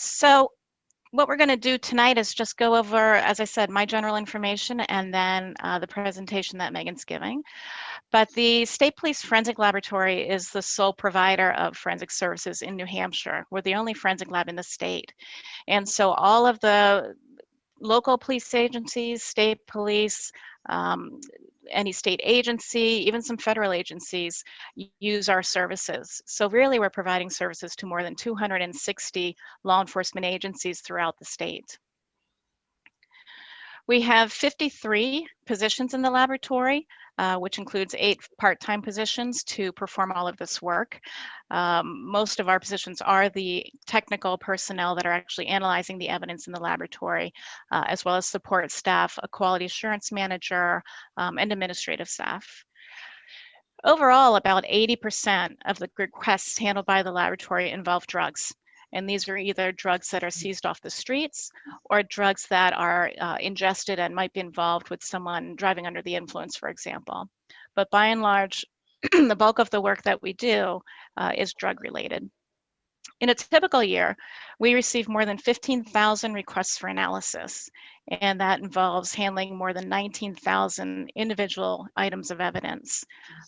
So what we're going to do tonight is just go over, as I said, my general information and then the presentation that Megan's giving. But the State Police Forensic Laboratory is the sole provider of forensic services in New Hampshire. We're the only forensic lab in the state. And so all of the local police agencies, state police, any state agency, even some federal agencies use our services. So really we're providing services to more than 260 law enforcement agencies throughout the state. We have 53 positions in the laboratory, which includes 8 part-time positions to perform all of this work. Most of our positions are the technical personnel that are actually analyzing the evidence in the laboratory, as well as support staff, a quality assurance manager, and administrative staff. Overall, about 80% of the requests handled by the laboratory involve drugs. And these are either drugs that are seized off the streets or drugs that are ingested and might be involved with someone driving under the influence, for example. But by and large, the bulk of the work that we do is drug related. In a typical year, we receive more than 15,000 requests for analysis, and that involves handling more than 19,000 individual items of evidence.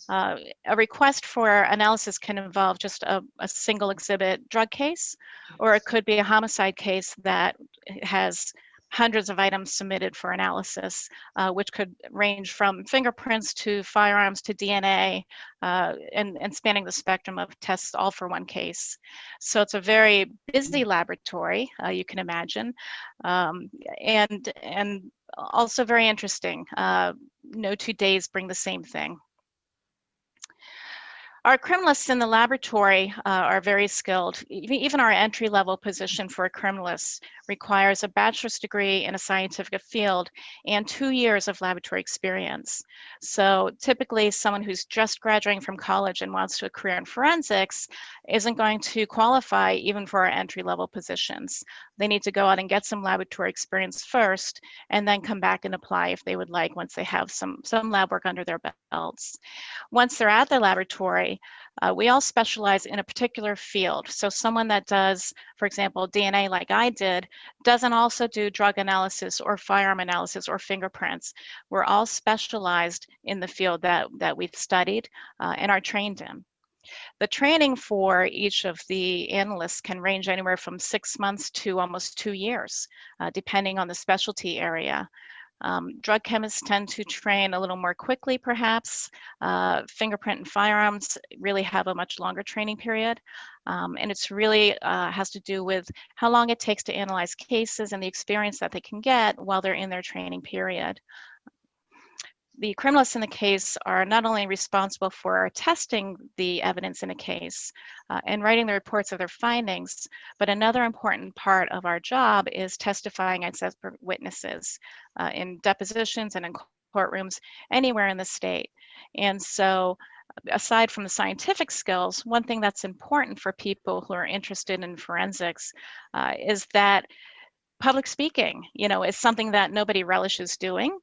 A request for analysis can involve just a single exhibit drug case, or it could be a homicide case that has hundreds of items submitted for analysis, which could range from fingerprints to firearms to DNA, and spanning the spectrum of tests all for one case. So it's a very busy laboratory, you can imagine, and also very interesting. No 2 days bring the same thing. Our criminalists in the laboratory are very skilled. Even our entry-level position for a criminalist requires a bachelor's degree in a scientific field and 2 years of laboratory experience. So typically someone who's just graduating from college and wants to a career in forensics isn't going to qualify even for our entry-level positions. They need to go out and get some laboratory experience first and then come back and apply if they would like once they have some lab work under their belts. Once they're at the laboratory, we all specialize in a particular field. So someone that does, for example, DNA like I did, doesn't also do drug analysis or firearm analysis or fingerprints. We're all specialized in the field that we've studied and are trained in. The training for each of the analysts can range anywhere from 6 months to almost 2 years, depending on the specialty area. Drug chemists tend to train a little more quickly, perhaps. Fingerprint and firearms really have a much longer training period. And it's really has to do with how long it takes to analyze cases and the experience that they can get while they're in their training period. The criminalists in the case are not only responsible for testing the evidence in a case and writing the reports of their findings, but another important part of our job is testifying as expert witnesses in depositions and in courtrooms anywhere in the state. And so aside from the scientific skills, one thing that's important for people who are interested in forensics is that public speaking, is something that nobody relishes doing.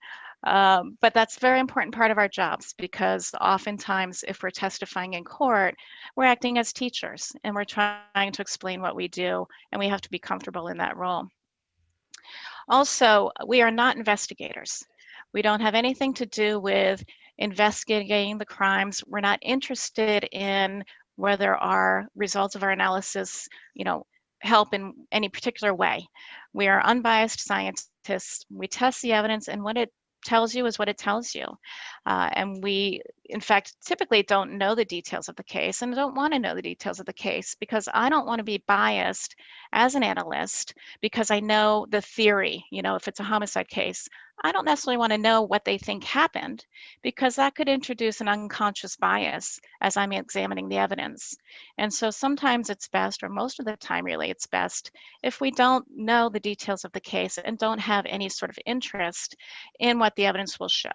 But that's a very important part of our jobs because oftentimes if we're testifying in court, we're acting as teachers and we're trying to explain what we do, and we have to be comfortable in that role. Also, we are not investigators. We don't have anything to do with investigating the crimes. We're not interested in whether our results of our analysis, help in any particular way. We are unbiased scientists. We test the evidence, and what it tells you is what it tells you. And we, in fact, typically don't know the details of the case and don't want to know the details of the case because I don't want to be biased as an analyst because I know the theory. If it's a homicide case, I don't necessarily want to know what they think happened because that could introduce an unconscious bias as I'm examining the evidence. And so sometimes it's best, or most of the time really it's best, if we don't know the details of the case and don't have any sort of interest in what the evidence will show.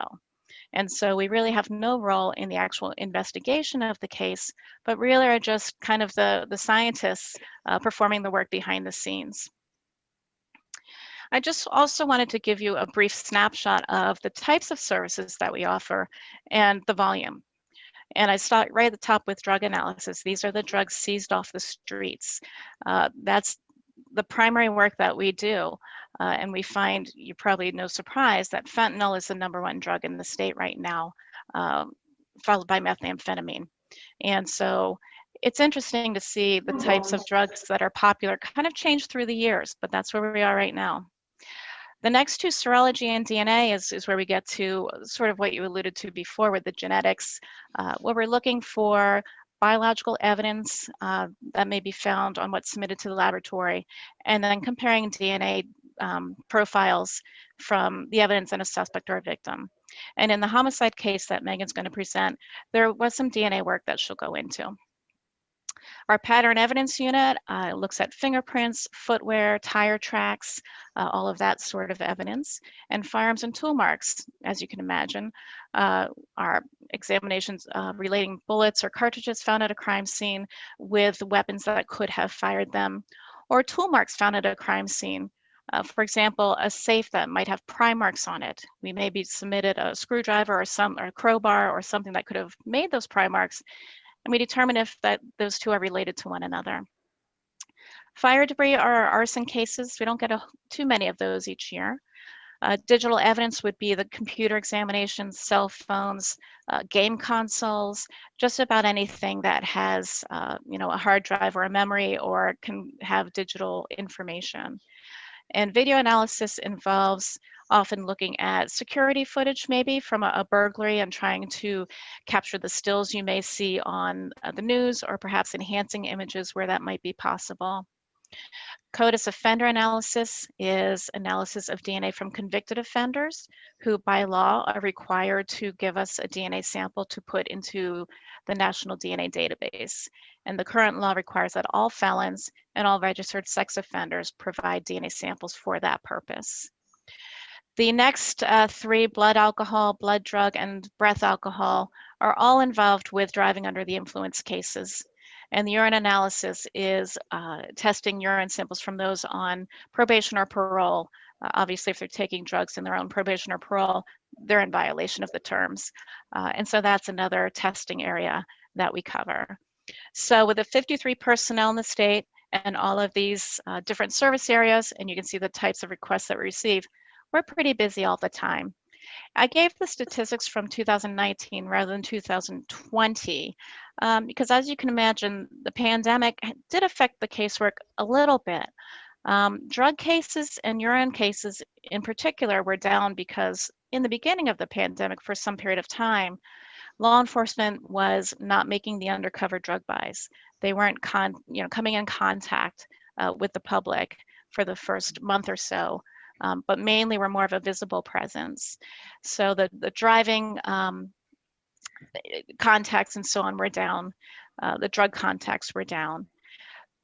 And so we really have no role in the actual investigation of the case, but really are just kind of the scientists performing the work behind the scenes. I just also wanted to give you a brief snapshot of the types of services that we offer and the volume. And I start right at the top with drug analysis. These are the drugs seized off the streets. That's the primary work that we do, and we find, you probably no surprise, that fentanyl is the #1 drug in the state right now, followed by methamphetamine. And so it's interesting to see the types of drugs that are popular kind of change through the years, but that's where we are right now. The next two, serology and DNA, is where we get to sort of what you alluded to before with the genetics, where we're looking for biological evidence that may be found on what's submitted to the laboratory, and then comparing DNA profiles from the evidence in a suspect or a victim. And in the homicide case that Megan's going to present, there was some DNA work that she'll go into. Our pattern evidence unit looks at fingerprints, footwear, tire tracks, all of that sort of evidence, and firearms and tool marks, as you can imagine. Our examinations relating bullets or cartridges found at a crime scene with weapons that could have fired them, or tool marks found at a crime scene. For example, a safe that might have pry marks on it. We maybe submitted a screwdriver or a crowbar or something that could have made those pry marks, and we determine if those two are related to one another. Fire debris or arson cases, we don't get too many of those each year. Digital evidence would be the computer examinations, cell phones, game consoles, just about anything that has a hard drive or a memory or can have digital information. And video analysis involves often looking at security footage, maybe from a burglary, and trying to capture the stills you may see on the news, or perhaps enhancing images where that might be possible. CODIS offender analysis is analysis of DNA from convicted offenders who by law are required to give us a DNA sample to put into the National DNA Database. And the current law requires that all felons and all registered sex offenders provide DNA samples for that purpose. The next three, blood alcohol, blood drug, and breath alcohol, are all involved with driving under the influence cases. And the urine analysis is testing urine samples from those on probation or parole. Obviously, if they're taking drugs in their own probation or parole, they're in violation of the terms. And so that's another testing area that we cover. So with the 53 personnel in the state and all of these different service areas, and you can see the types of requests that we receive, we're pretty busy all the time. I gave the statistics from 2019 rather than 2020 because, as you can imagine, the pandemic did affect the casework a little bit. Drug cases and urine cases in particular were down because in the beginning of the pandemic, for some period of time, law enforcement was not making the undercover drug buys. They weren't coming in contact with the public for the first month or so. But mainly we're more of a visible presence. So the driving contacts and so on were down. The drug contacts were down.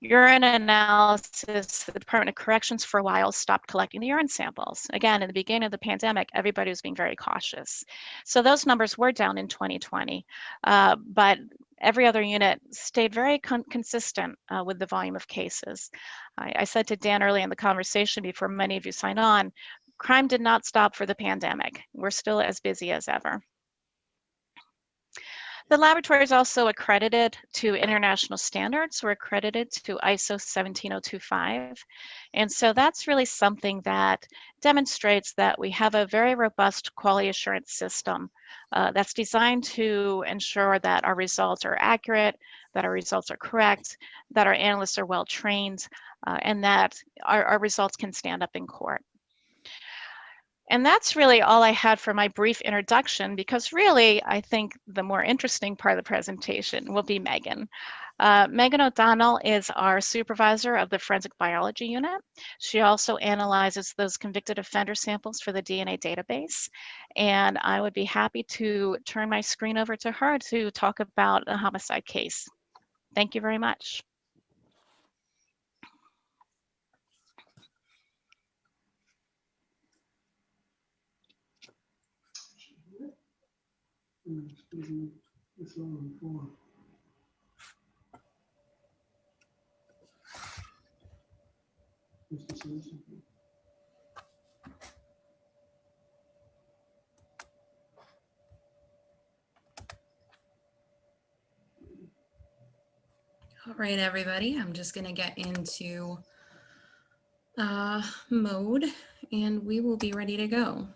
Urine analysis, the Department of Corrections for a while stopped collecting the urine samples. Again, in the beginning of the pandemic, everybody was being very cautious. So those numbers were down in 2020, but every other unit stayed very consistent with the volume of cases. I said to Dan early in the conversation before many of you signed on, crime did not stop for the pandemic. We're still as busy as ever. The laboratory is also accredited to international standards. We're accredited to ISO 17025. And so that's really something that demonstrates that we have a very robust quality assurance system that's designed to ensure that our results are accurate, that our results are correct, that our analysts are well trained, and that our results can stand up in court. And that's really all I had for my brief introduction, because really, I think the more interesting part of the presentation will be Megan. Megan O'Donnell is our supervisor of the Forensic Biology Unit. She also analyzes those convicted offender samples for the DNA database. And I would be happy to turn my screen over to her to talk about a homicide case. Thank you very much. All right, everybody, I'm just going to get into mode, and we will be ready to go.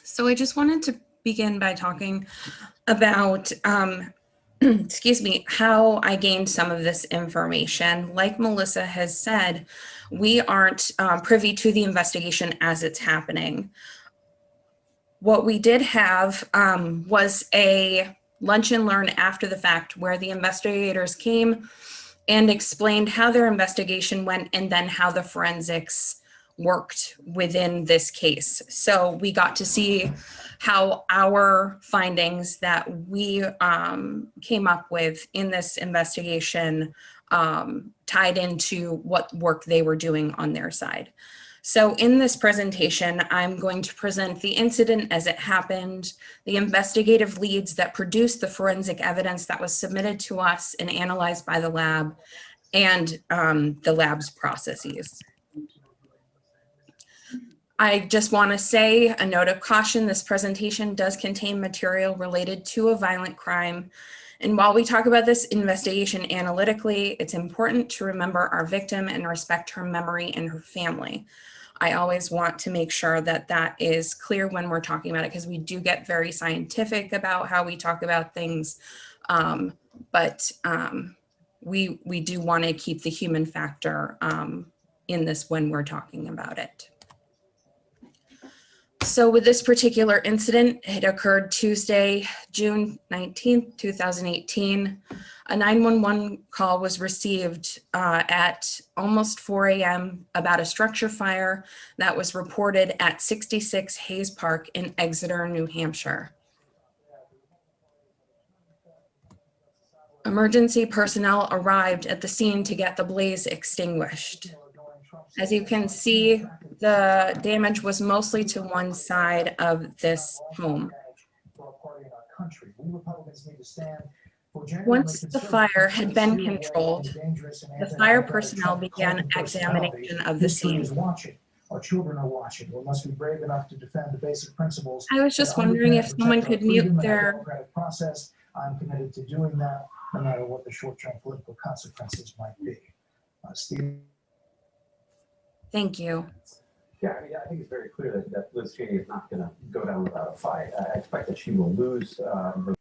So I just wanted to begin by talking about, excuse me, how I gained some of this information. Like Melissa has said, we aren't privy to the investigation as it's happening. What we did have was a lunch and learn after the fact where the investigators came and explained how their investigation went and then how the forensics worked within this case. So we got to see how our findings that we came up with in this investigation tied into what work they were doing on their side. So in this presentation, I'm going to present the incident as it happened, the investigative leads that produced the forensic evidence that was submitted to us and analyzed by the lab, and the lab's processes. I just want to say a note of caution, this presentation does contain material related to a violent crime. And while we talk about this investigation analytically, it's important to remember our victim and respect her memory and her family. I always want to make sure that that is clear when we're talking about it, because we do get very scientific about how we talk about things, but we do want to keep the human factor in this when we're talking about it. So with this particular incident, it occurred Tuesday, June 19th, 2018. A 911 call was received at almost 4 a.m. about a structure fire that was reported at 66 Hayes Park in Exeter, New Hampshire. Emergency personnel arrived at the scene to get the blaze extinguished. As you can see, the damage was mostly to one side of this home. Once the fire had been controlled, the fire personnel began examination of the scene. Our children are watching. We must be brave enough to defend the basic principles. I was just wondering if someone could mute their democratic process. I'm committed to doing that, no matter what the short-term political consequences might be. Steve. Thank you. Yeah, I think it's very clear that Liz Cheney is not going to go down without a fight. I expect that she will lose her.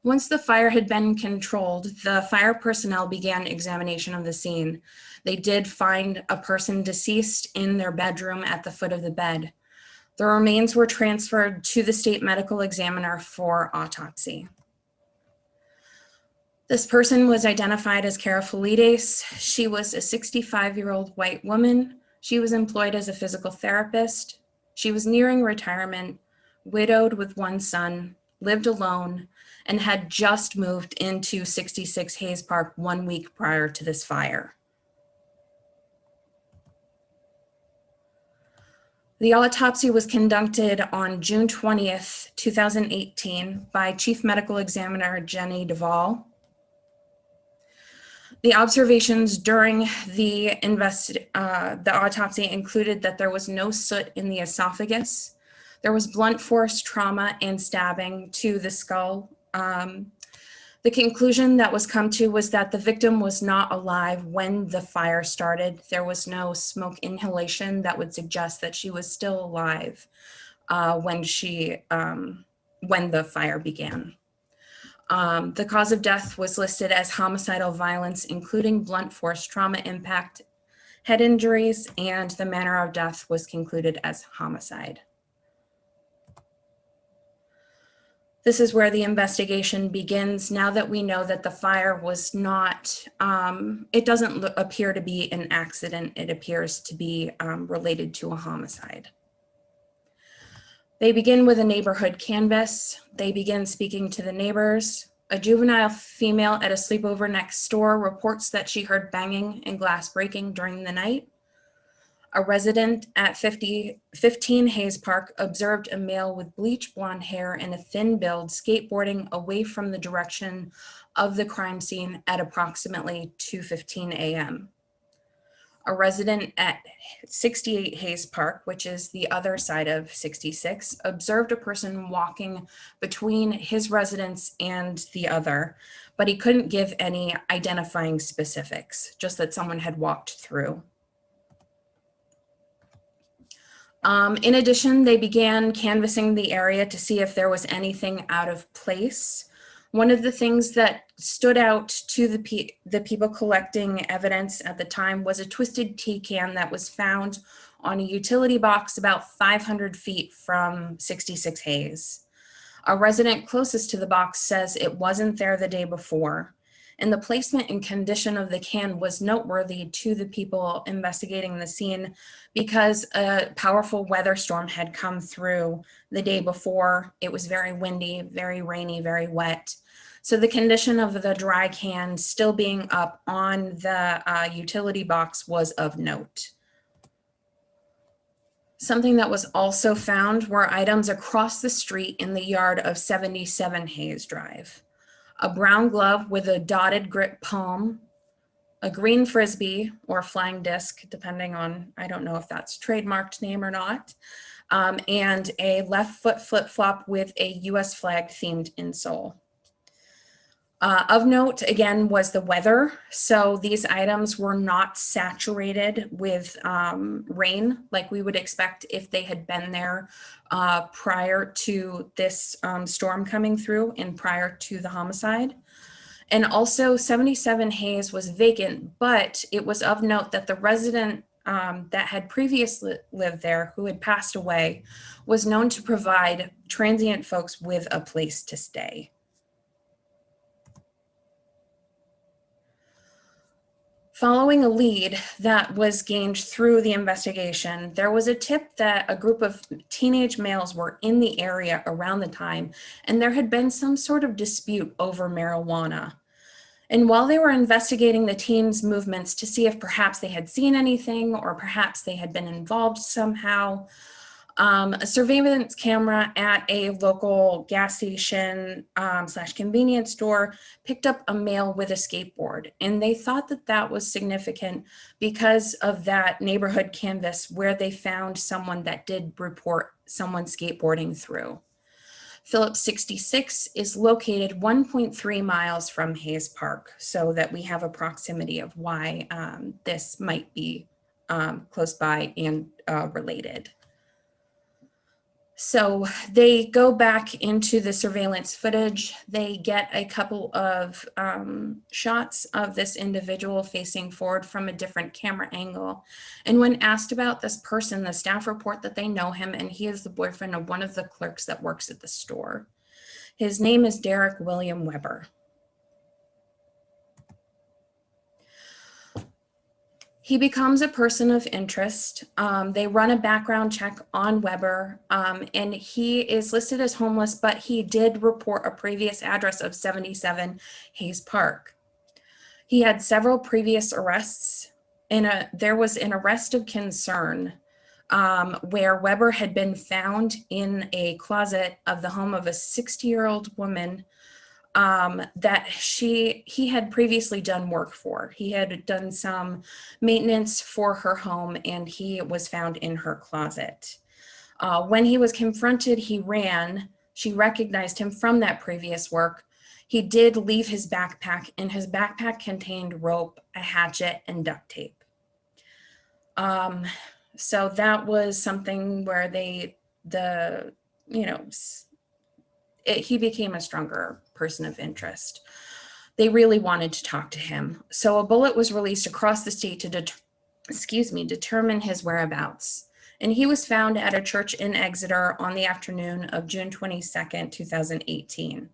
Once the fire had been controlled, the fire personnel began examination of the scene. They did find a person deceased in their bedroom at the foot of the bed. The remains were transferred to the state medical examiner for autopsy. This person was identified as Cara Felides. She was a 65-year-old white woman. She was employed as a physical therapist. She was nearing retirement, widowed with one son, lived alone, and had just moved into 66 Hayes Park 1 week prior to this fire. The autopsy was conducted on June 20th, 2018 by Chief Medical Examiner Jenny Duvall. The observations during the autopsy included that there was no soot in the esophagus. There was blunt force trauma and stabbing to the skull. The conclusion that was come to was that the victim was not alive when the fire started. There was no smoke inhalation that would suggest that she was still alive when the fire began. The cause of death was listed as homicidal violence, including blunt force trauma impact, head injuries, and the manner of death was concluded as homicide. This is where the investigation begins. Now that we know that the fire was not, it doesn't appear to be an accident. It appears to be related to a homicide. They begin with a neighborhood canvass. They begin speaking to the neighbors. A juvenile female at a sleepover next door reports that she heard banging and glass breaking during the night. A resident at 15 Hayes Park observed a male with bleach blonde hair and a thin build skateboarding away from the direction of the crime scene at approximately 2:15 a.m. A resident at 68 Hayes Park, which is the other side of 66, observed a person walking between his residence and the other, but he couldn't give any identifying specifics, just that someone had walked through. In addition, they began canvassing the area to see if there was anything out of place. One of the things that stood out to the people collecting evidence at the time was a twisted tea can that was found on a utility box about 500 feet from 66 Hayes. A resident closest to the box says it wasn't there the day before, and the placement and condition of the can was noteworthy to the people investigating the scene because a powerful weather storm had come through the day before. It was very windy, very rainy, very wet. So the condition of the dry can still being up on the utility box was of note. Something that was also found were items across the street in the yard of 77 Hayes Drive. A brown glove with a dotted grip palm, a green Frisbee or flying disc, depending on, I don't know if that's trademarked name or not, and a left foot flip-flop with a US flag themed insole. Of note, again, was the weather. So these items were not saturated with rain like we would expect if they had been there prior to this storm coming through and prior to the homicide. And also 77 Hayes was vacant, but it was of note that the resident that had previously lived there, who had passed away, was known to provide transient folks with a place to stay. Following a lead that was gained through the investigation, there was a tip that a group of teenage males were in the area around the time, and there had been some sort of dispute over marijuana. And while they were investigating the teens' movements to see if perhaps they had seen anything or perhaps they had been involved somehow, a surveillance camera at a local gas station / convenience store picked up a male with a skateboard. And they thought that that was significant because of that neighborhood canvas where they found someone that did report someone skateboarding through. Phillips 66 is located 1.3 miles from Hayes Park, so that we have a proximity of why this might be close by and related. So they go back into the surveillance footage. They get a couple of shots of this individual facing forward from a different camera angle. And when asked about this person, the staff report that they know him, and he is the boyfriend of one of the clerks that works at the store. His name is Derek William Weber. He becomes a person of interest. They run a background check on Weber, and he is listed as homeless, but he did report a previous address of 77 Hayes Park. He had several previous arrests, and there was an arrest of concern where Weber had been found in a closet of the home of a 60-year-old woman that he had previously done work for. He had done some maintenance for her home, and he was found in her closet. When he was confronted, he ran. She recognized him from that previous work. He did leave his backpack, and his backpack contained rope, a hatchet, and duct tape. So that was something where he became a stronger person of interest. They really wanted to talk to him. So a bullet was released across the state to determine his whereabouts. And he was found at a church in Exeter on the afternoon of June 22nd, 2018.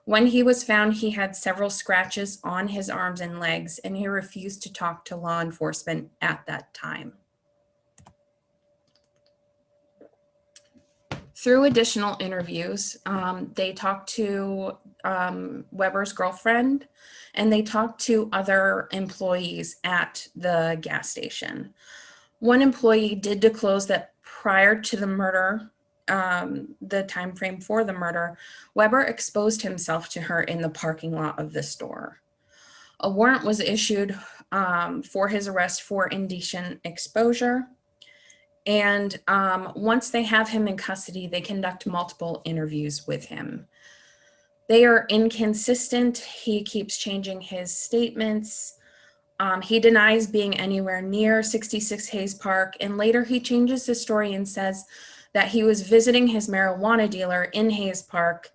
When he was found, he had several scratches on his arms and legs, and he refused to talk to law enforcement at that time. Through additional interviews, they talked to Weber's girlfriend, and they talked to other employees at the gas station. One employee did disclose that prior to the murder, the time frame for the murder, Weber exposed himself to her in the parking lot of the store. A warrant was issued for his arrest for indecent exposure. And once they have him in custody, they conduct multiple interviews with him. They are inconsistent. He keeps changing his statements. He denies being anywhere near 66 Hayes Park, and later he changes his story and says that he was visiting his marijuana dealer in Hayes Park.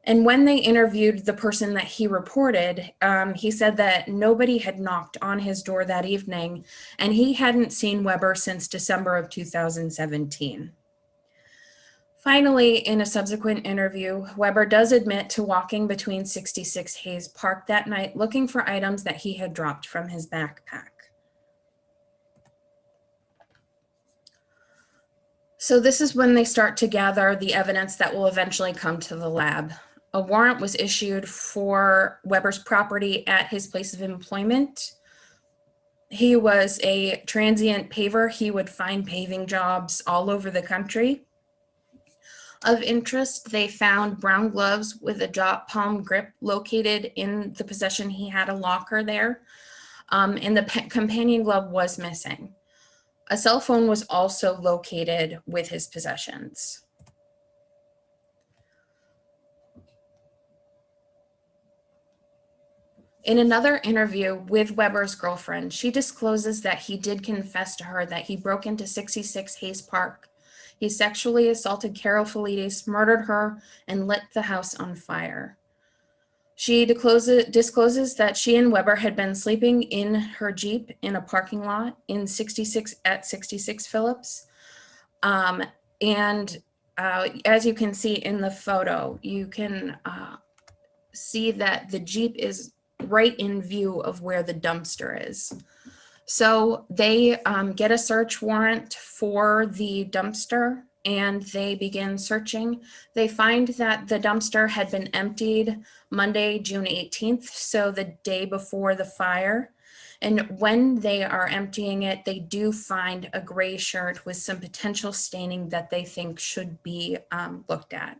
And when they interviewed the person that he reported, he said that nobody had knocked on his door that evening, and he hadn't seen Weber since December of 2017. Finally, in a subsequent interview, Weber does admit to walking between 66 Hayes Park that night looking for items that he had dropped from his backpack. So this is when they start to gather the evidence that will eventually come to the lab. A warrant was issued for Weber's property at his place of employment. He was a transient paver. He would find paving jobs all over the country. Of interest, they found brown gloves with a drop palm grip located in the possession. He had a locker there, and the companion glove was missing. A cell phone was also located with his possessions. In another interview with Weber's girlfriend, she discloses that he did confess to her that he broke into 66 Hayes Park. He sexually assaulted Carol Felides, murdered her, and lit the house on fire. She discloses that she and Weber had been sleeping in her Jeep in a parking lot at 66 Phillips. As you can see in the photo, you can see that the Jeep is right in view of where the dumpster is. So they get a search warrant for the dumpster and they begin searching. They find that the dumpster had been emptied Monday, June 18th, so the day before the fire. And when they are emptying it, they do find a gray shirt with some potential staining that they think should be looked at.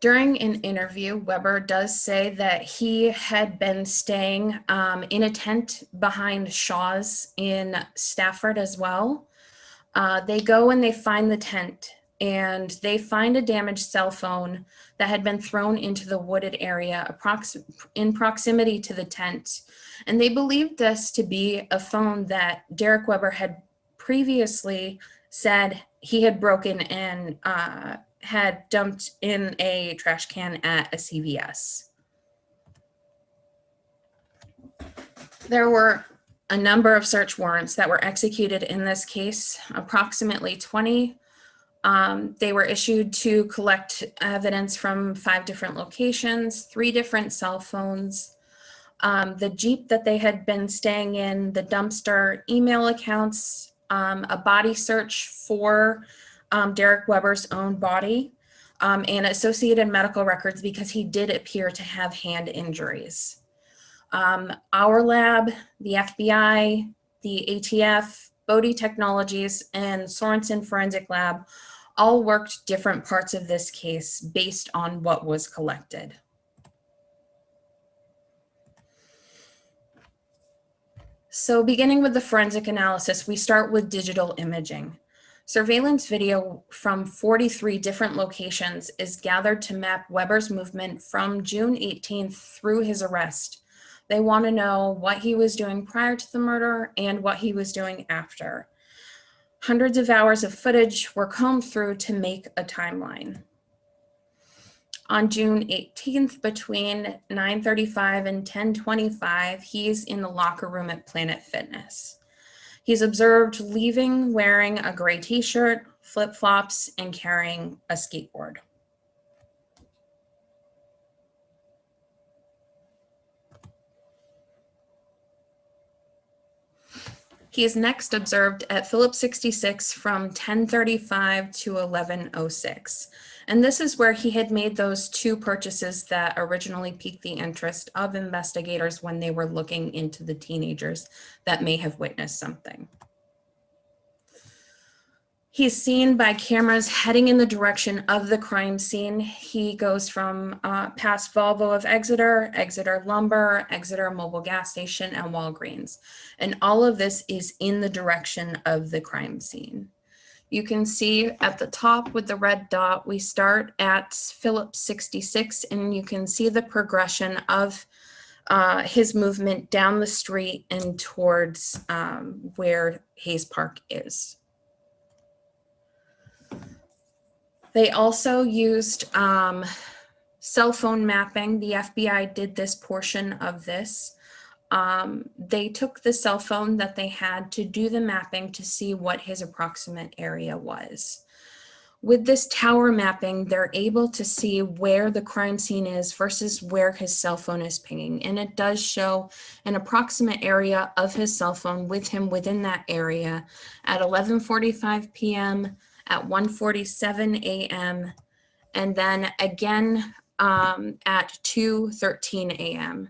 During an interview, Weber does say that he had been staying in a tent behind Shaw's in Stafford as well. They go and they find the tent and they find a damaged cell phone that had been thrown into the wooded area in proximity to the tent. And they believed this to be a phone that Derek Weber had previously said he had broken and had dumped in a trash can at a CVS. There were a number of search warrants that were executed in this case, approximately 20. They were issued to collect evidence from 5 different locations, 3 different cell phones, the Jeep that they had been staying in, the dumpster, email accounts, a body search for Derek Weber's own body, and associated medical records because he did appear to have hand injuries. Our lab, the FBI, the ATF, Bodie Technologies, and Sorensen Forensic Lab all worked different parts of this case based on what was collected. So beginning with the forensic analysis, we start with digital imaging. Surveillance video from 43 different locations is gathered to map Weber's movement from June 18th through his arrest. They want to know what he was doing prior to the murder and what he was doing after. Hundreds of hours of footage were combed through to make a timeline. On June 18th, between 9:35 and 10:25, he's in the locker room at Planet Fitness. He's observed leaving wearing a gray t-shirt, flip-flops, and carrying a skateboard. He is next observed at Phillips 66 from 10:35 to 11:06. And this is where he had made those 2 purchases that originally piqued the interest of investigators when they were looking into the teenagers that may have witnessed something. He's seen by cameras heading in the direction of the crime scene. He goes from past Volvo of Exeter, Exeter Lumber, Exeter Mobile Gas Station, and Walgreens. And all of this is in the direction of the crime scene. You can see at the top with the red dot, we start at Phillips 66, and you can see the progression of his movement down the street and towards where Hayes Park is. They also used cell phone mapping. The FBI did this portion of this. They took the cell phone that they had to do the mapping to see what his approximate area was. With this tower mapping, they're able to see where the crime scene is versus where his cell phone is pinging. And it does show an approximate area of his cell phone with him within that area at 11:45 p.m., at 1:47 a.m., and then again at 2:13 a.m.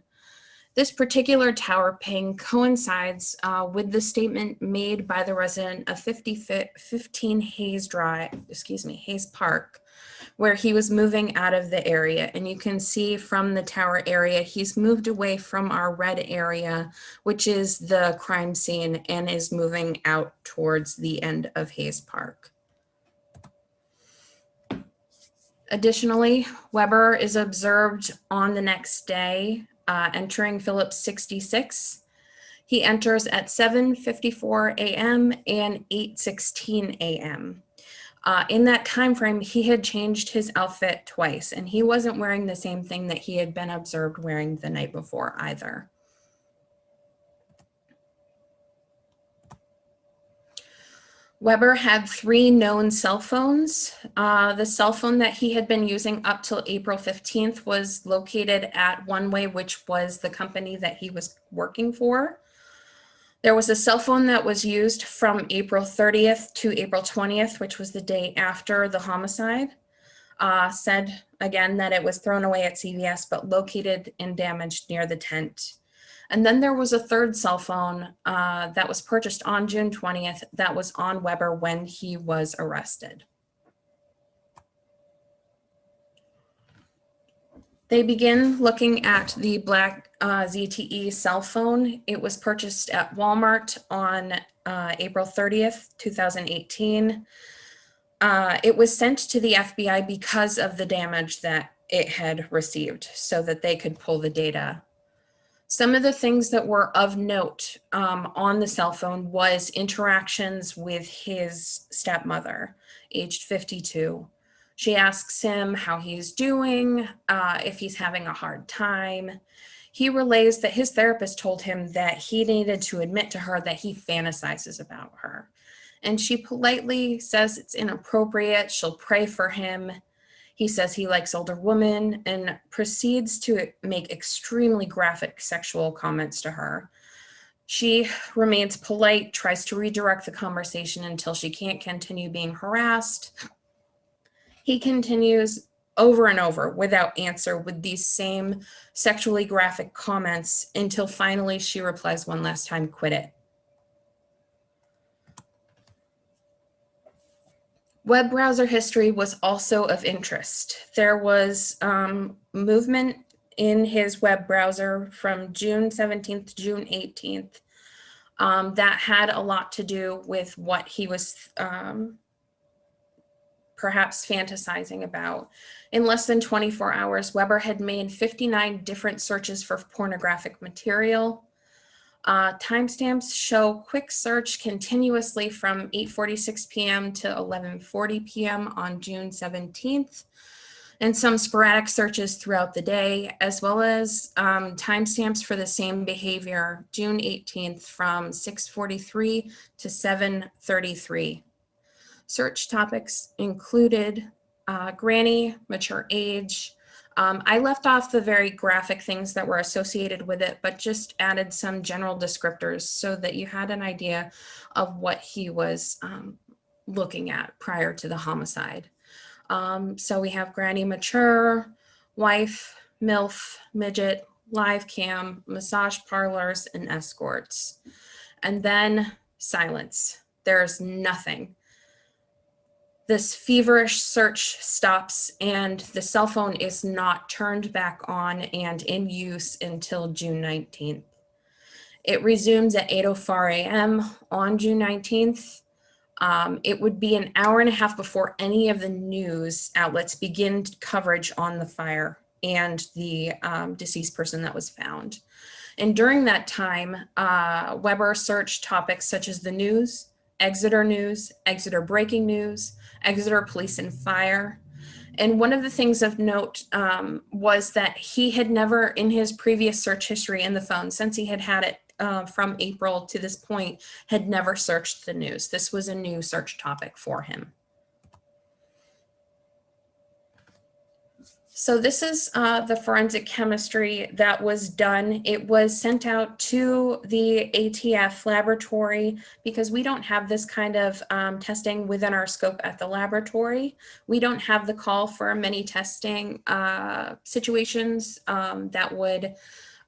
This particular tower ping coincides with the statement made by the resident of 15 Hayes Park, where he was moving out of the area. And you can see from the tower area, he's moved away from our red area, which is the crime scene, and is moving out towards the end of Hayes Park. Additionally, Weber is observed on the next day entering Phillips 66. He enters at 7:54 a.m. and 8:16 a.m. In that time frame, he had changed his outfit twice, and he wasn't wearing the same thing that he had been observed wearing the night before either. Weber had 3 known cell phones. The cell phone that he had been using up till April 15th was located at One Way, which was the company that he was working for. There was a cell phone that was used from April 30th to April 20th, which was the day after the homicide. Said again that it was thrown away at CVS, but located and damaged near the tent. And then there was a third cell phone that was purchased on June 20th that was on Weber when he was arrested. They begin looking at the black ZTE cell phone. It was purchased at Walmart on April 30th, 2018. It was sent to the FBI because of the damage that it had received so that they could pull the data. Some of the things that were of note on the cell phone was interactions with his stepmother, aged 52. She asks him how he's doing, if he's having a hard time. He relays that his therapist told him that he needed to admit to her that he fantasizes about her. And she politely says it's inappropriate. She'll pray for him. He says he likes older women and proceeds to make extremely graphic sexual comments to her. She remains polite, tries to redirect the conversation until she can't continue being harassed. He continues over and over without answer with these same sexually graphic comments until finally she replies one last time, "Quit it." Web browser history was also of interest. There was movement in his web browser from June 17th to June 18th that had a lot to do with what he was perhaps fantasizing about. In less than 24 hours, Weber had made 59 different searches for pornographic material. Timestamps show quick search continuously from 8:46 p.m. to 11:40 p.m. on June 17th, and some sporadic searches throughout the day, as well as timestamps for the same behavior, June 18th from 6:43 to 7:33. Search topics included granny, mature age. I left off the very graphic things that were associated with it, but just added some general descriptors so that you had an idea of what he was looking at prior to the homicide. So we have granny, mature, wife, MILF, midget, live cam, massage parlors, and escorts. And then silence. There's nothing. this feverish search stops and the cell phone is not turned back on and in use until June 19th. It resumes at 8:04 a.m. on June 19th. It would be an hour and a half before any of the news outlets begin coverage on the fire and the deceased person that was found. And during that time, Weber searched topics such as the news, Exeter breaking news, Exeter police and fire. And one of the things of note was that he had never, in his previous search history in the phone, since he had it from April to this point, had never searched the news. This was a new search topic for him. So this is the forensic chemistry that was done. It was sent out to the ATF laboratory because we don't have this kind of testing within our scope at the laboratory. We don't have the call for many testing situations that would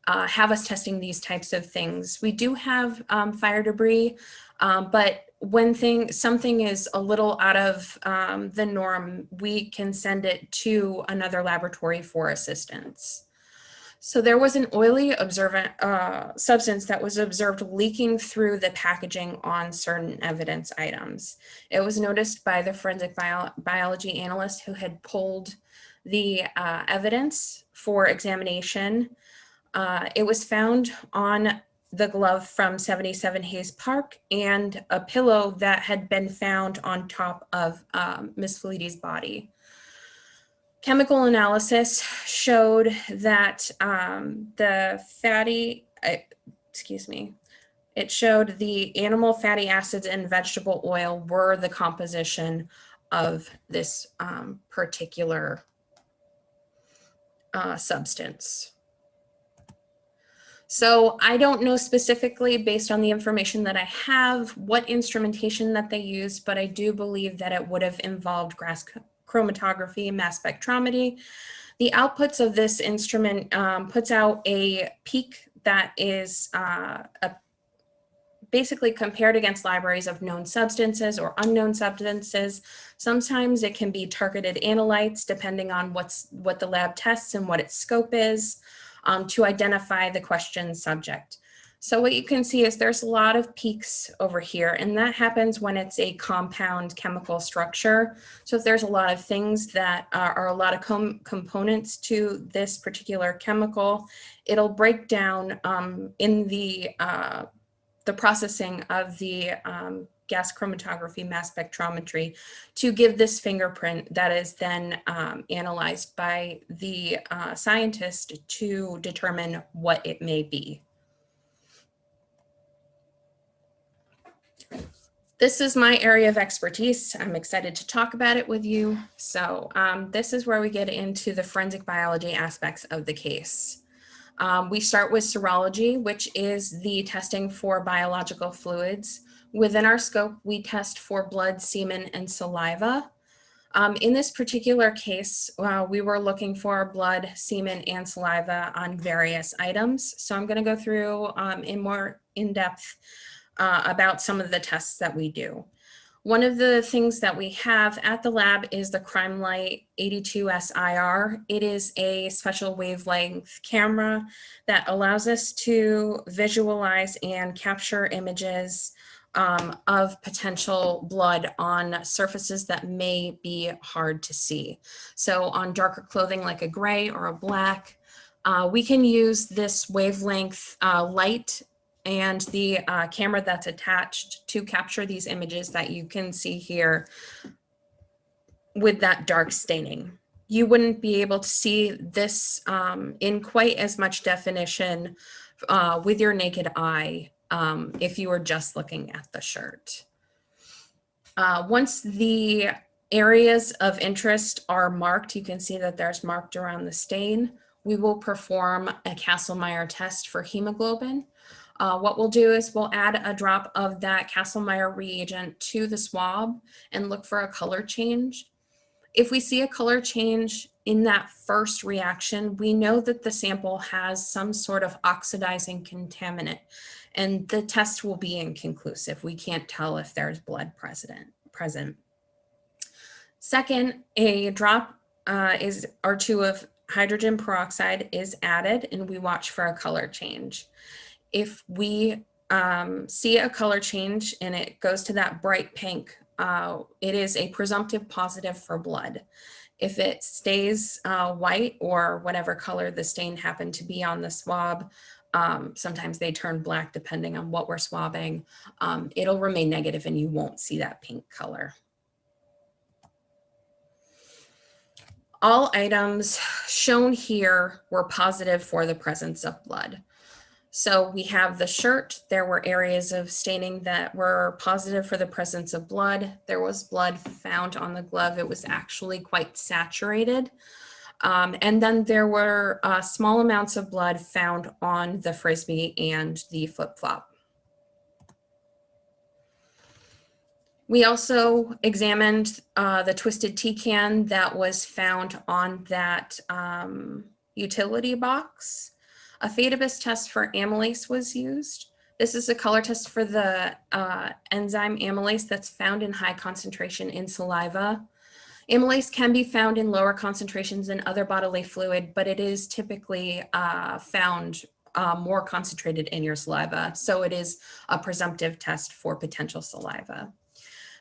have us testing these types of things. We do have fire debris, but when something is a little out of the norm, we can send it to another laboratory for assistance. So there was an oily substance that was observed leaking through the packaging on certain evidence items. It was noticed by the forensic biology analyst who had pulled the evidence for examination. It was found on the glove from 77 Hayes Park and a pillow that had been found on top of Ms. Feliti's body. Chemical analysis showed that it showed the animal fatty acids and vegetable oil were the composition of this particular substance. So I don't know specifically, based on the information that I have, what instrumentation that they used, but I do believe that it would have involved gas chromatography and mass spectrometry. The outputs of this instrument puts out a peak that is basically compared against libraries of known substances or unknown substances. Sometimes it can be targeted analytes, depending on what the lab tests and what its scope is. To identify the question subject. So what you can see is there's a lot of peaks over here, and that happens when it's a compound chemical structure. So if there's a lot of things that are a lot of components to this particular chemical, it'll break down in the processing of the gas chromatography, mass spectrometry, to give this fingerprint that is then analyzed by the scientist to determine what it may be. This is my area of expertise. I'm excited to talk about it with you. So this is where we get into the forensic biology aspects of the case. We start with serology, which is the testing for biological fluids. Within our scope, we test for blood, semen, and saliva. In this particular case, we were looking for blood, semen, and saliva on various items. So I'm going to go through in more in-depth about some of the tests that we do. One of the things that we have at the lab is the CrimeLight 82SIR. It is a special wavelength camera that allows us to visualize and capture images of potential blood on surfaces that may be hard to see. So on darker clothing like a gray or a black, we can use this wavelength light and the camera that's attached to capture these images that you can see here with that dark staining. You wouldn't be able to see this in quite as much definition with your naked eye if you were just looking at the shirt. Once the areas of interest are marked, you can see that there's marked around the stain. We will perform a Kastle-Meyer test for hemoglobin. What we'll do is we'll add a drop of that Kastle-Meyer reagent to the swab and look for a color change. If we see a color change in that first reaction, we know that the sample has some sort of oxidizing contaminant, and the test will be inconclusive. We can't tell if there's blood present. Second, a drop or two of hydrogen peroxide is added, and we watch for a color change. If we see a color change and it goes to that bright pink, it is a presumptive positive for blood. If it stays white or whatever color the stain happened to be on the swab, sometimes they turn black depending on what we're swabbing, it'll remain negative and you won't see that pink color. All items shown here were positive for the presence of blood. So we have the shirt. There were areas of staining that were positive for the presence of blood. There was blood found on the glove. It was actually quite saturated. And then there were small amounts of blood found on the Frisbee and the flip-flop. We also examined the twisted tea can that was found on that utility box. A Phaetabus test for amylase was used. This is a color test for the enzyme amylase that's found in high concentration in saliva. Amylase can be found in lower concentrations in other bodily fluid, but it is typically found more concentrated in your saliva. So it is a presumptive test for potential saliva.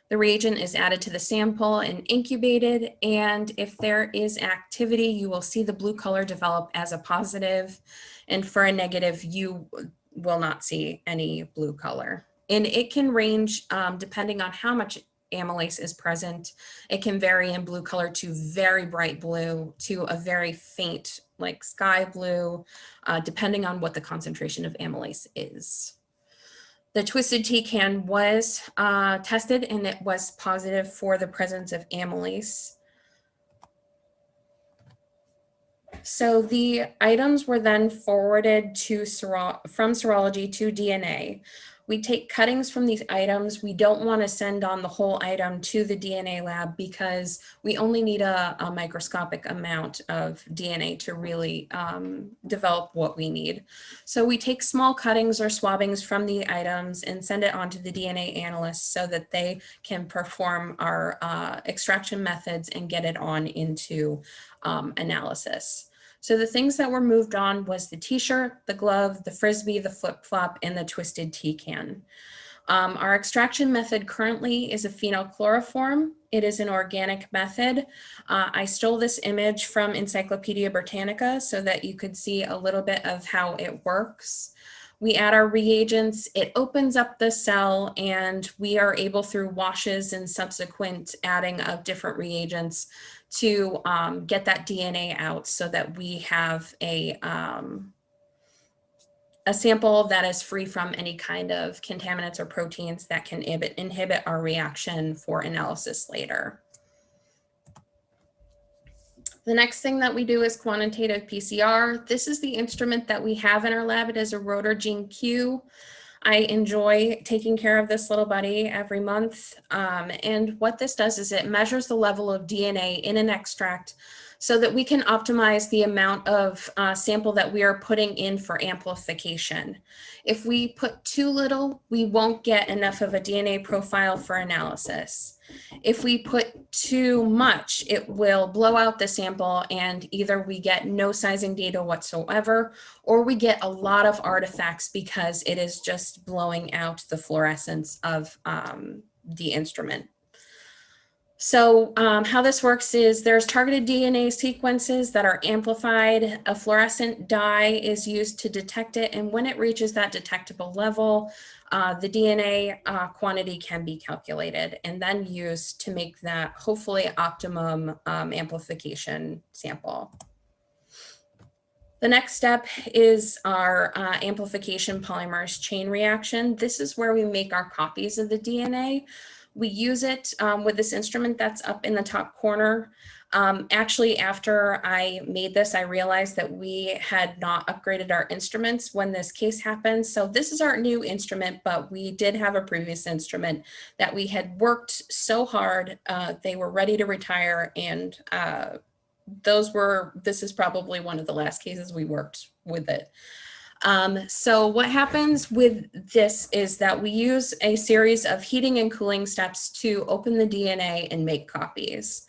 The reagent is added to the sample and incubated, and if there is activity, you will see the blue color develop as a positive, and for a negative, you will not see any blue color. And it can range depending on how much amylase is present. It can vary in blue color to very bright blue to a very faint, like sky blue, depending on what the concentration of amylase is. The twisted tea can was tested and it was positive for the presence of amylase. So the items were then forwarded to from serology to DNA. We take cuttings from these items. We don't want to send on the whole item to the DNA lab because we only need a microscopic amount of DNA to really develop what we need. So we take small cuttings or swabbings from the items and send it on to the DNA analysts so that they can perform our extraction methods and get it on into analysis. So the things that were moved on was the t-shirt, the glove, the Frisbee, the flip-flop, and the twisted tea can. Our extraction method currently is a phenylchloroform. It is an organic method. I stole this image from Encyclopedia Britannica so that you could see a little bit of how it works. We add our reagents, it opens up the cell, and we are able through washes and subsequent adding of different reagents to get that DNA out so that we have a sample that is free from any kind of contaminants or proteins that can inhibit our reaction for analysis later. The next thing that we do is quantitative PCR. This is the instrument that we have in our lab. It is a rotor gene Q. I enjoy taking care of this little buddy every month. And what this does is it measures the level of DNA in an extract so that we can optimize the amount of sample that we are putting in for amplification. If we put too little, we won't get enough of a DNA profile for analysis. If we put too much, it will blow out the sample and either we get no sizing data whatsoever, or we get a lot of artifacts because it is just blowing out the fluorescence of the instrument. So how this works is there's targeted DNA sequences that are amplified. A fluorescent dye is used to detect it. And when it reaches that detectable level, the DNA quantity can be calculated and then used to make that hopefully optimum amplification sample. The next step is our amplification polymers chain reaction. This is where we make our copies of the DNA. We use it with this instrument that's up in the top corner. Actually, after I made this, I realized that we had not upgraded our instruments when this case happened. So this is our new instrument, but we did have a previous instrument that we had worked so hard. They were ready to retire, and this is probably one of the last cases we worked with it. So what happens with this is that we use a series of heating and cooling steps to open the DNA and make copies.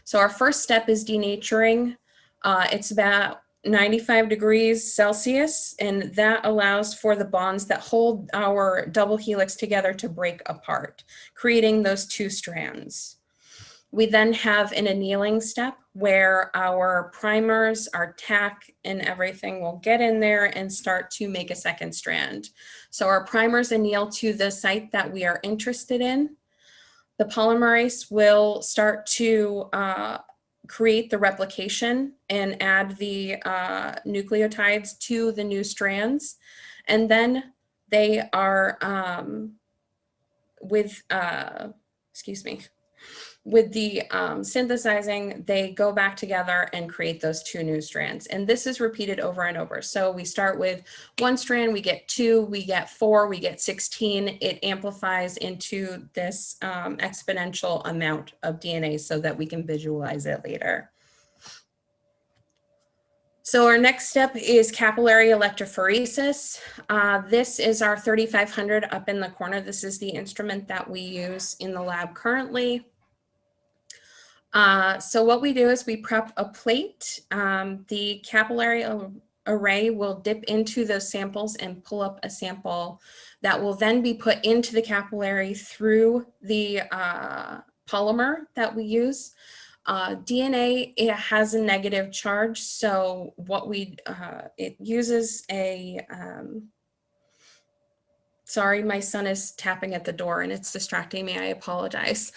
So our first step is denaturing. It's about 95 degrees Celsius, and that allows for the bonds that hold our double helix together to break apart, creating those two strands. We then have an annealing step where our primers, our tack, and everything will get in there and start to make a second strand. So our primers anneal to the site that we are interested in. The polymerase will start to create the replication and add the nucleotides to the new strands. And then they are with the synthesizing, they go back together and create those two new strands. And this is repeated over and over. So we start with one strand, we get 2, we get 4, we get 16. It amplifies into this exponential amount of DNA so that we can visualize it later. So our next step is capillary electrophoresis. This is our 3500 up in the corner. This is the instrument that we use in the lab currently. So what we do is we prep a plate. The capillary array will dip into those samples and pull up a sample that will then be put into the capillary through the polymer that we use. DNA, it has a negative charge, so what it uses a, sorry, my son is tapping at the door and it's distracting me, I apologize.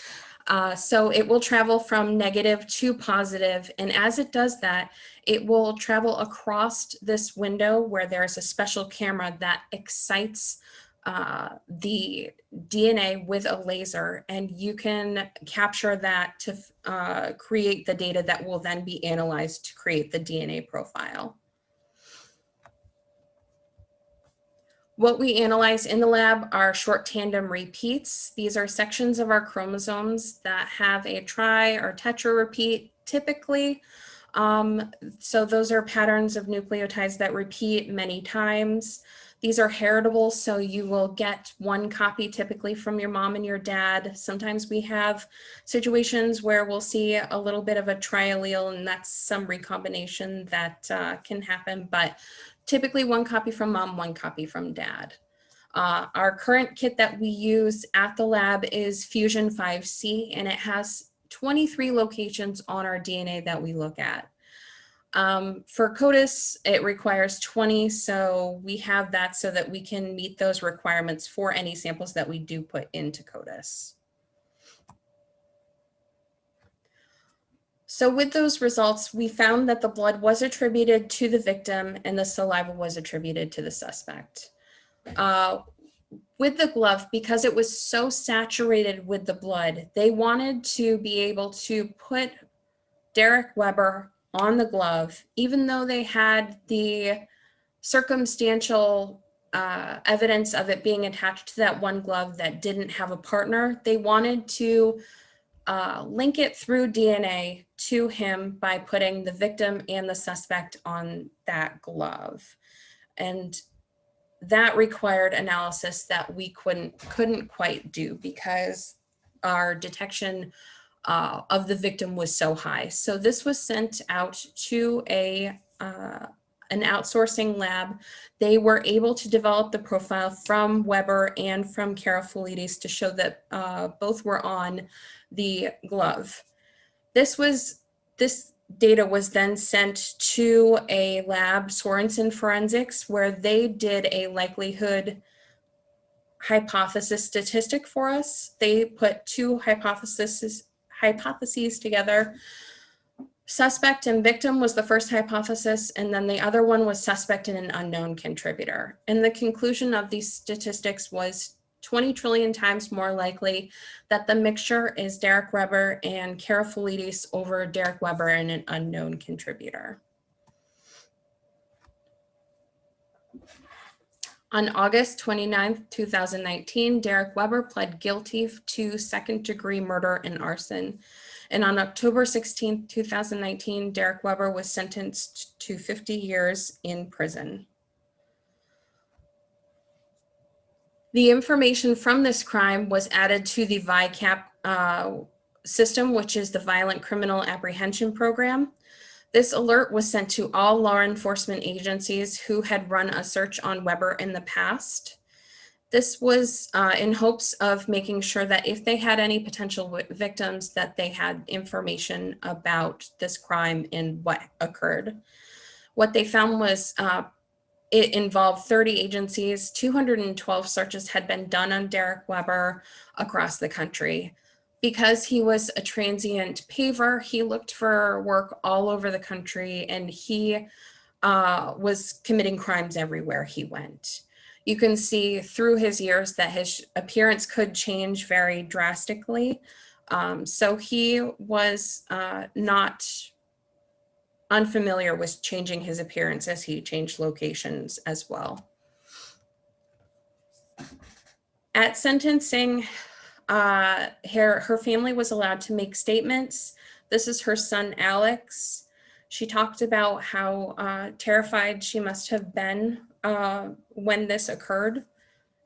So it will travel from negative to positive, and as it does that, it will travel across this window where there's a special camera that excites the DNA with a laser, and you can capture that to create the data that will then be analyzed to create the DNA profile. What we analyze in the lab are short tandem repeats. These are sections of our chromosomes that have a tri or tetra repeat typically. So those are patterns of nucleotides that repeat many times. These are heritable, so you will get one copy typically from your mom and your dad. Sometimes we have situations where we'll see a little bit of a triallele, and that's some recombination that can happen, but typically one copy from mom, one copy from dad. Our current kit that we use at the lab is Fusion 5C, and it has 23 locations on our DNA that we look at. For CODIS, it requires 20, so we have that so that we can meet those requirements for any samples that we do put into CODIS. So with those results, we found that the blood was attributed to the victim and the saliva was attributed to the suspect. With the glove, because it was so saturated with the blood, they wanted to be able to put Derek Weber on the glove, even though they had the circumstantial evidence of it being attached to that one glove that didn't have a partner. They wanted to link it through DNA to him by putting the victim and the suspect on that glove. And that required analysis that we couldn't quite do because our detection of the victim was so high. So this was sent out to an outsourcing lab. They were able to develop the profile from Weber and from Karafoulides to show that both were on the glove. This data was then sent to a lab, Sorensen Forensics, where they did a likelihood hypothesis statistic for us. They put two hypotheses together. Suspect and victim was the first hypothesis, and then the other one was suspect and an unknown contributor. And the conclusion of these statistics was 20 trillion times more likely that the mixture is Derek Weber and Karafoulides over Derek Weber and an unknown contributor. On August 29th, 2019, Derek Weber pled guilty to second-degree murder and arson. And on October 16th, 2019, Derek Weber was sentenced to 50 years in prison. The information from this crime was added to the VICAP system, which is the Violent Criminal Apprehension Program. This alert was sent to all law enforcement agencies who had run a search on Weber in the past. This was in hopes of making sure that if they had any potential victims, that they had information about this crime and what occurred. What they found was it involved 30 agencies. 212 searches had been done on Derek Weber across the country. Because he was a transient paver, he looked for work all over the country, and he was committing crimes everywhere he went. You can see through his years that his appearance could change very drastically. So he was not unfamiliar with changing his appearance as he changed locations as well. At sentencing, her family was allowed to make statements. This is her son, Alex. She talked about how terrified she must have been when this occurred,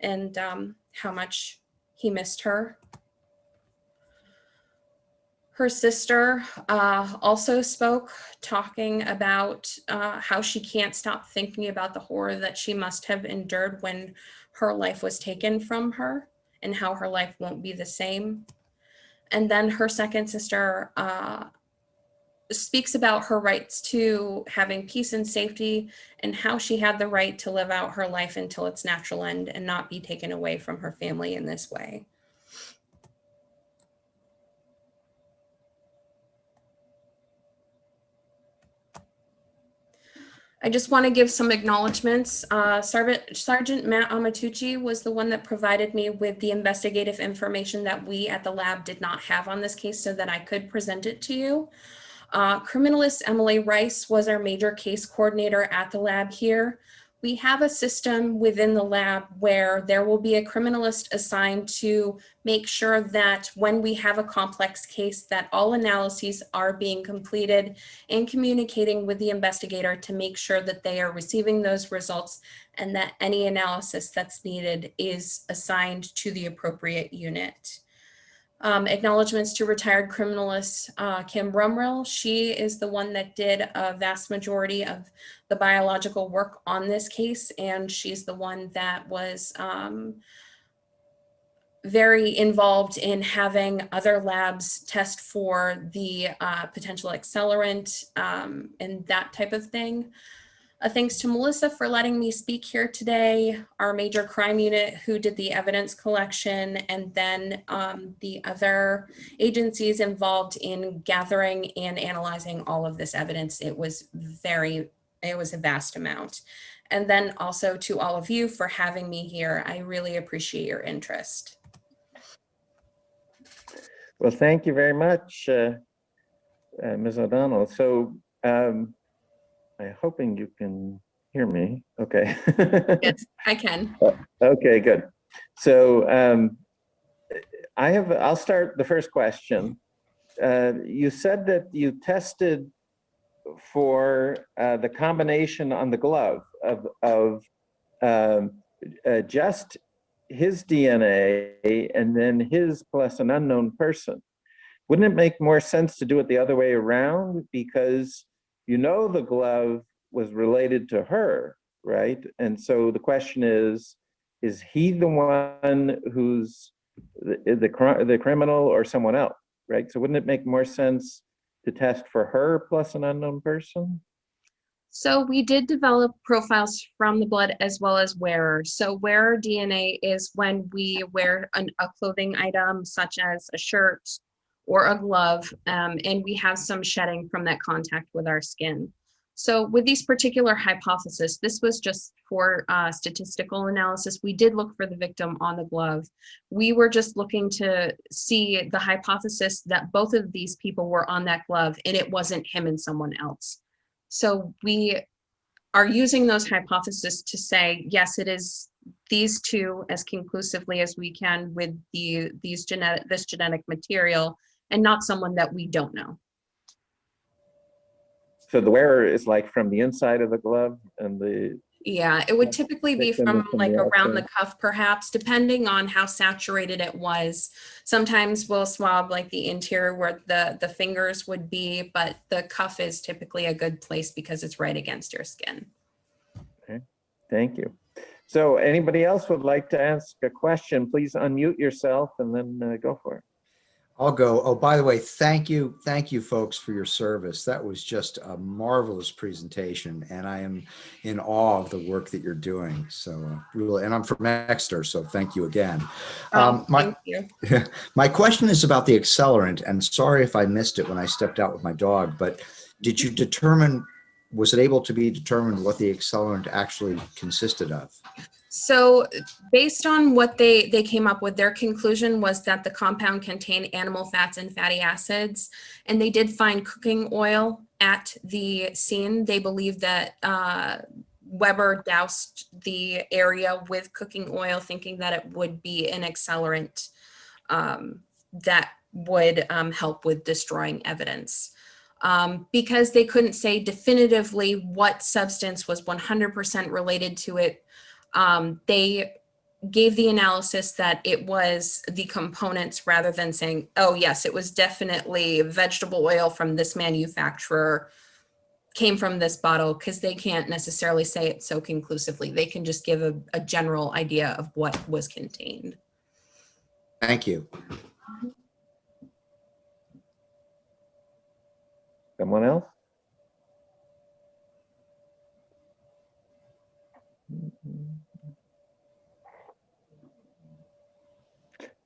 and how much he missed her. Her sister also spoke, talking about how she can't stop thinking about the horror that she must have endured when her life was taken from her, and how her life won't be the same. And then her second sister speaks about her rights to having peace and safety, and how she had the right to live out her life until its natural end and not be taken away from her family in this way. I just want to give some acknowledgements. Sergeant Matt Amatucci was the one that provided me with the investigative information that we at the lab did not have on this case, so that I could present it to you. Criminalist Emily Rice was our major case coordinator at the lab here. We have a system within the lab where there will be a criminalist assigned to make sure that when we have a complex case, that all analyses are being completed and communicating with the investigator to make sure that they are receiving those results, and that any analysis that's needed is assigned to the appropriate unit. Acknowledgements to retired criminalist Kim Rumrill. She is the one that did a vast majority of the biological work on this case, and she's the one that was very involved in having other labs test for the potential accelerant and that type of thing. Thanks to Melissa for letting me speak here today, our major crime unit who did the evidence collection, and then the other agencies involved in gathering and analyzing all of this evidence. It was a vast amount. And then also to all of you for having me here. I really appreciate your interest. Well, thank you very much, Ms. O'Donnell. So I'm hoping you can hear me. Okay. Yes, I can. Okay, good. So I'll start the first question. You said that you tested for the combination on the glove of just his DNA and then his plus an unknown person. Wouldn't it make more sense to do it the other way around? Because you know the glove was related to her, right? And so the question is he the one who's the criminal or someone else, right? So wouldn't it make more sense to test for her plus an unknown person? So we did develop profiles from the blood as well as wearer. So wearer DNA is when we wear a clothing item such as a shirt or a glove, and we have some shedding from that contact with our skin. So with these particular hypotheses, this was just for statistical analysis. We did look for the victim on the glove. We were just looking to see the hypothesis that both of these people were on that glove and it wasn't him and someone else. So we are using those hypotheses to say, yes, it is these two as conclusively as we can with this genetic material, and not someone that we don't know. So the wearer is like from the inside of the glove, and the Yeah, it would typically be Victim from is from like the around the outside. cuff, perhaps, depending on how saturated it was. Sometimes we'll swab like the interior where the fingers would be, but the cuff is typically a good place because it's right against your skin. Okay, thank you. So anybody else would like to ask a question, please unmute yourself and then go for it. I'll go. Oh, by the way, thank you folks for your service. That was just a marvelous presentation, and I am in awe of the work that you're doing. So really, and I'm from Exeter, so thank you again. Thank you. My question is about the accelerant, and sorry if I missed it when I stepped out with my dog, but did you determine, was it able to be determined what the accelerant actually consisted of? So based on what they came up with, their conclusion was that the compound contained animal fats and fatty acids, and they did find cooking oil at the scene. They believe that Weber doused the area with cooking oil, thinking that it would be an accelerant that would help with destroying evidence. Because they couldn't say definitively what substance was 100% related to it, they gave the analysis that it was the components rather than saying, oh yes, it was definitely vegetable oil from this manufacturer, came from this bottle, because they can't necessarily say it so conclusively. They can just give a general idea of what was contained. Thank you. Someone else?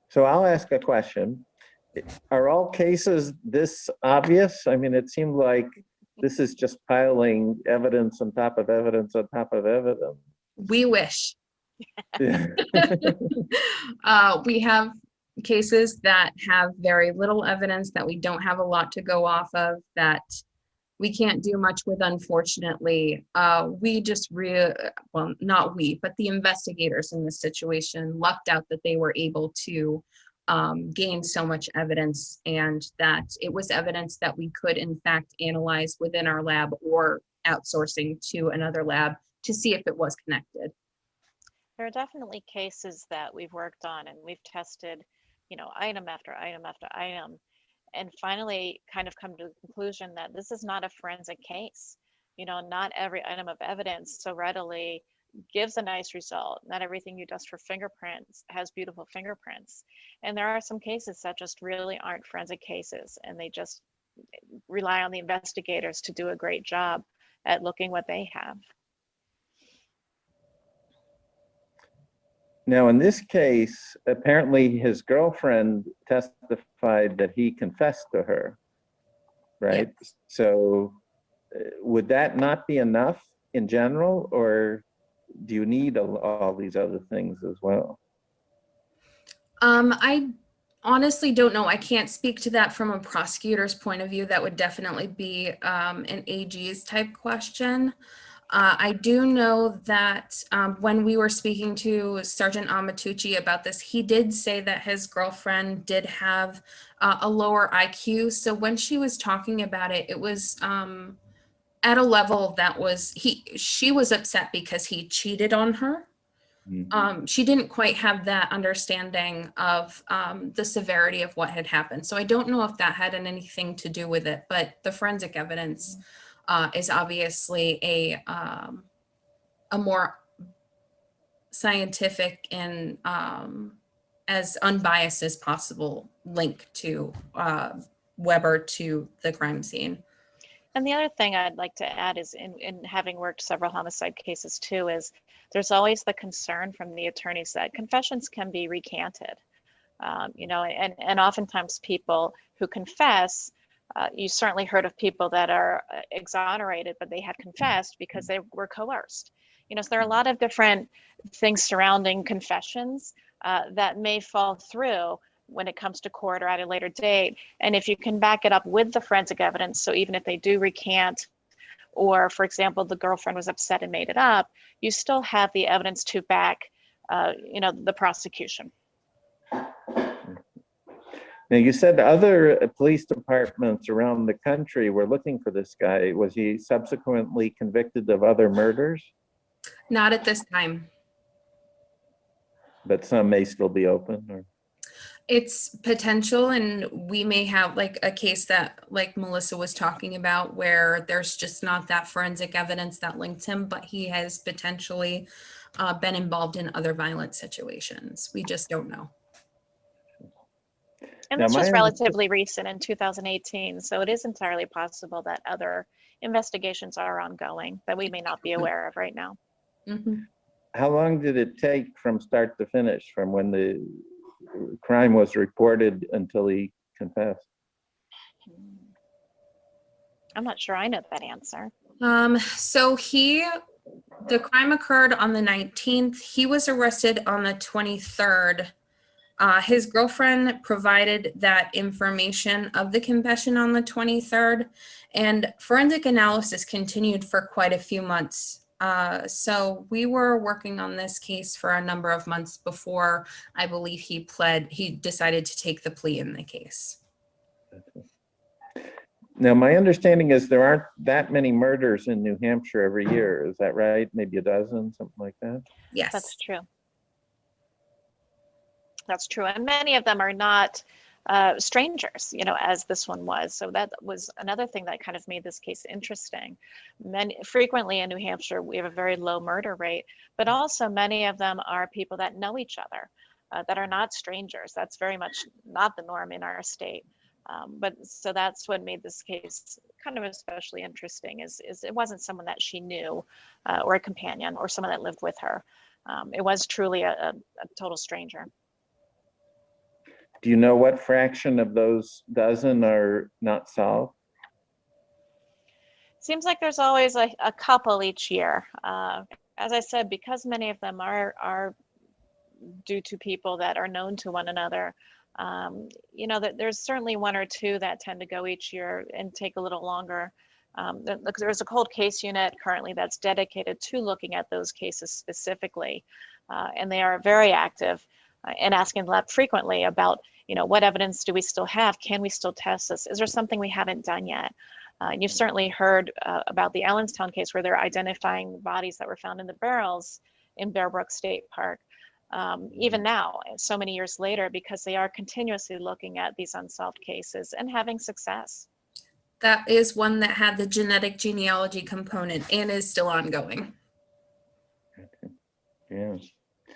So I'll ask a question. Are all cases this obvious? I mean, it seemed like this is just piling evidence on top of evidence on top of evidence. We wish. Yeah. We have cases that have very little evidence, that we don't have a lot to go off of, that we can't do much with, unfortunately. We just well, not we, but the investigators in this situation lucked out that they were able to gain so much evidence, and that it was evidence that we could in fact analyze within our lab or outsourcing to another lab to see if it was connected. There are definitely cases that we've worked on and we've tested, you know, item after item after item, and finally kind of come to the conclusion that this is not a forensic case. You know, not every item of evidence so readily gives a nice result. Not everything you dust for fingerprints has beautiful fingerprints. And there are some cases that just really aren't forensic cases, and they just rely on the investigators to do a great job at looking what they have. Now, in this case, apparently his girlfriend testified that he confessed to her, right? Yes. So would that not be enough in general, or do you need all these other things as well? I honestly don't know. I can't speak to that from a prosecutor's point of view. That would definitely be an AG's type question. I do know that when we were speaking to Sergeant Amatucci about this, he did say that his girlfriend did have a lower IQ. So when she was talking about it, it was at a level that was, she was upset because he cheated on her. She didn't quite have that understanding of the severity of what had happened. So I don't know if that had anything to do with it, but the forensic evidence is obviously a more scientific and as unbiased as possible link to Weber to the crime scene. And the other thing I'd like to add is, in having worked several homicide cases too, is there's always the concern from the attorneys that confessions can be recanted. You know, and oftentimes people who confess, you certainly heard of people that are exonerated, but they had confessed because they were coerced. You know, so there are a lot of different things surrounding confessions that may fall through when it comes to court or at a later date. And if you can back it up with the forensic evidence, so even if they do recant, or for example, the girlfriend was upset and made it up, you still have the evidence to back, you know, the prosecution. Now, you said other police departments around the country were looking for this guy. Was he subsequently convicted of other murders? Not at this time. But some may still be open, or? It's potential, and we may have like a case that like Melissa was talking about where there's just not that forensic evidence that links him, but he has potentially been involved in other violent situations. We just don't know. And Now, this was my relatively recent in 2018, so it is entirely possible that other investigations are ongoing that we may not be aware of right now. Mhm. How long did it take from start to finish, from when the crime was reported until he confessed? I'm not sure I know that answer. So the crime occurred on the 19th. He was arrested on the 23rd. His girlfriend provided that information of the confession on the 23rd, and forensic analysis continued for quite a few months. So we were working on this case for a number of months before I believe he decided to take the plea in the case. Now, my understanding is there aren't that many murders in New Hampshire every year. Is that right? Maybe a dozen, something like that? Yes. That's true. That's true. And many of them are not strangers, you know, as this one was. So that was another thing that kind of made this case interesting. Frequently in New Hampshire, we have a very low murder rate, but also many of them are people that know each other, that are not strangers. That's very much not the norm in our state. But so that's what made this case kind of especially interesting is it wasn't someone that she knew or a companion or someone that lived with her. It was truly a total stranger. Do you know what fraction of those dozen are not solved? Seems like there's always a couple each year. As I said, because many of them are due to people that are known to one another, you know, that there's certainly one or two that tend to go each year and take a little longer. There's a cold case unit currently that's dedicated to looking at those cases specifically, and they are very active and asking the lab frequently about, you know, what evidence do we still have? Can we still test this? Is there something we haven't done yet? And you've certainly heard about the Allenstown case where they're identifying bodies that were found in the barrels in Bear Brook State Park. Even now, so many years later, because they are continuously looking at these unsolved cases and having success. That is one that had the genetic genealogy component and is still ongoing. Yeah.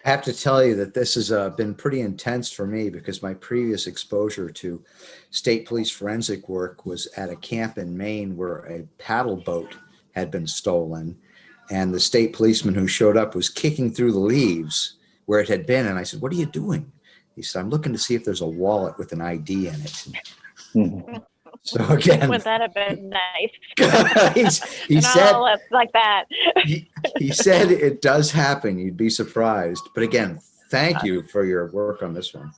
I have to tell you that this has been pretty intense for me because my previous exposure to state police forensic work was at a camp in Maine where a paddle boat had been stolen. And the state policeman who showed up was kicking through the leaves where it had been. And I said, "What are you doing?" He said, "I'm looking to see if there's a wallet with an ID in it." So again, Would that have been nice? he said, all like that. he said it does happen. You'd be surprised. But again, thank you for your work on this one.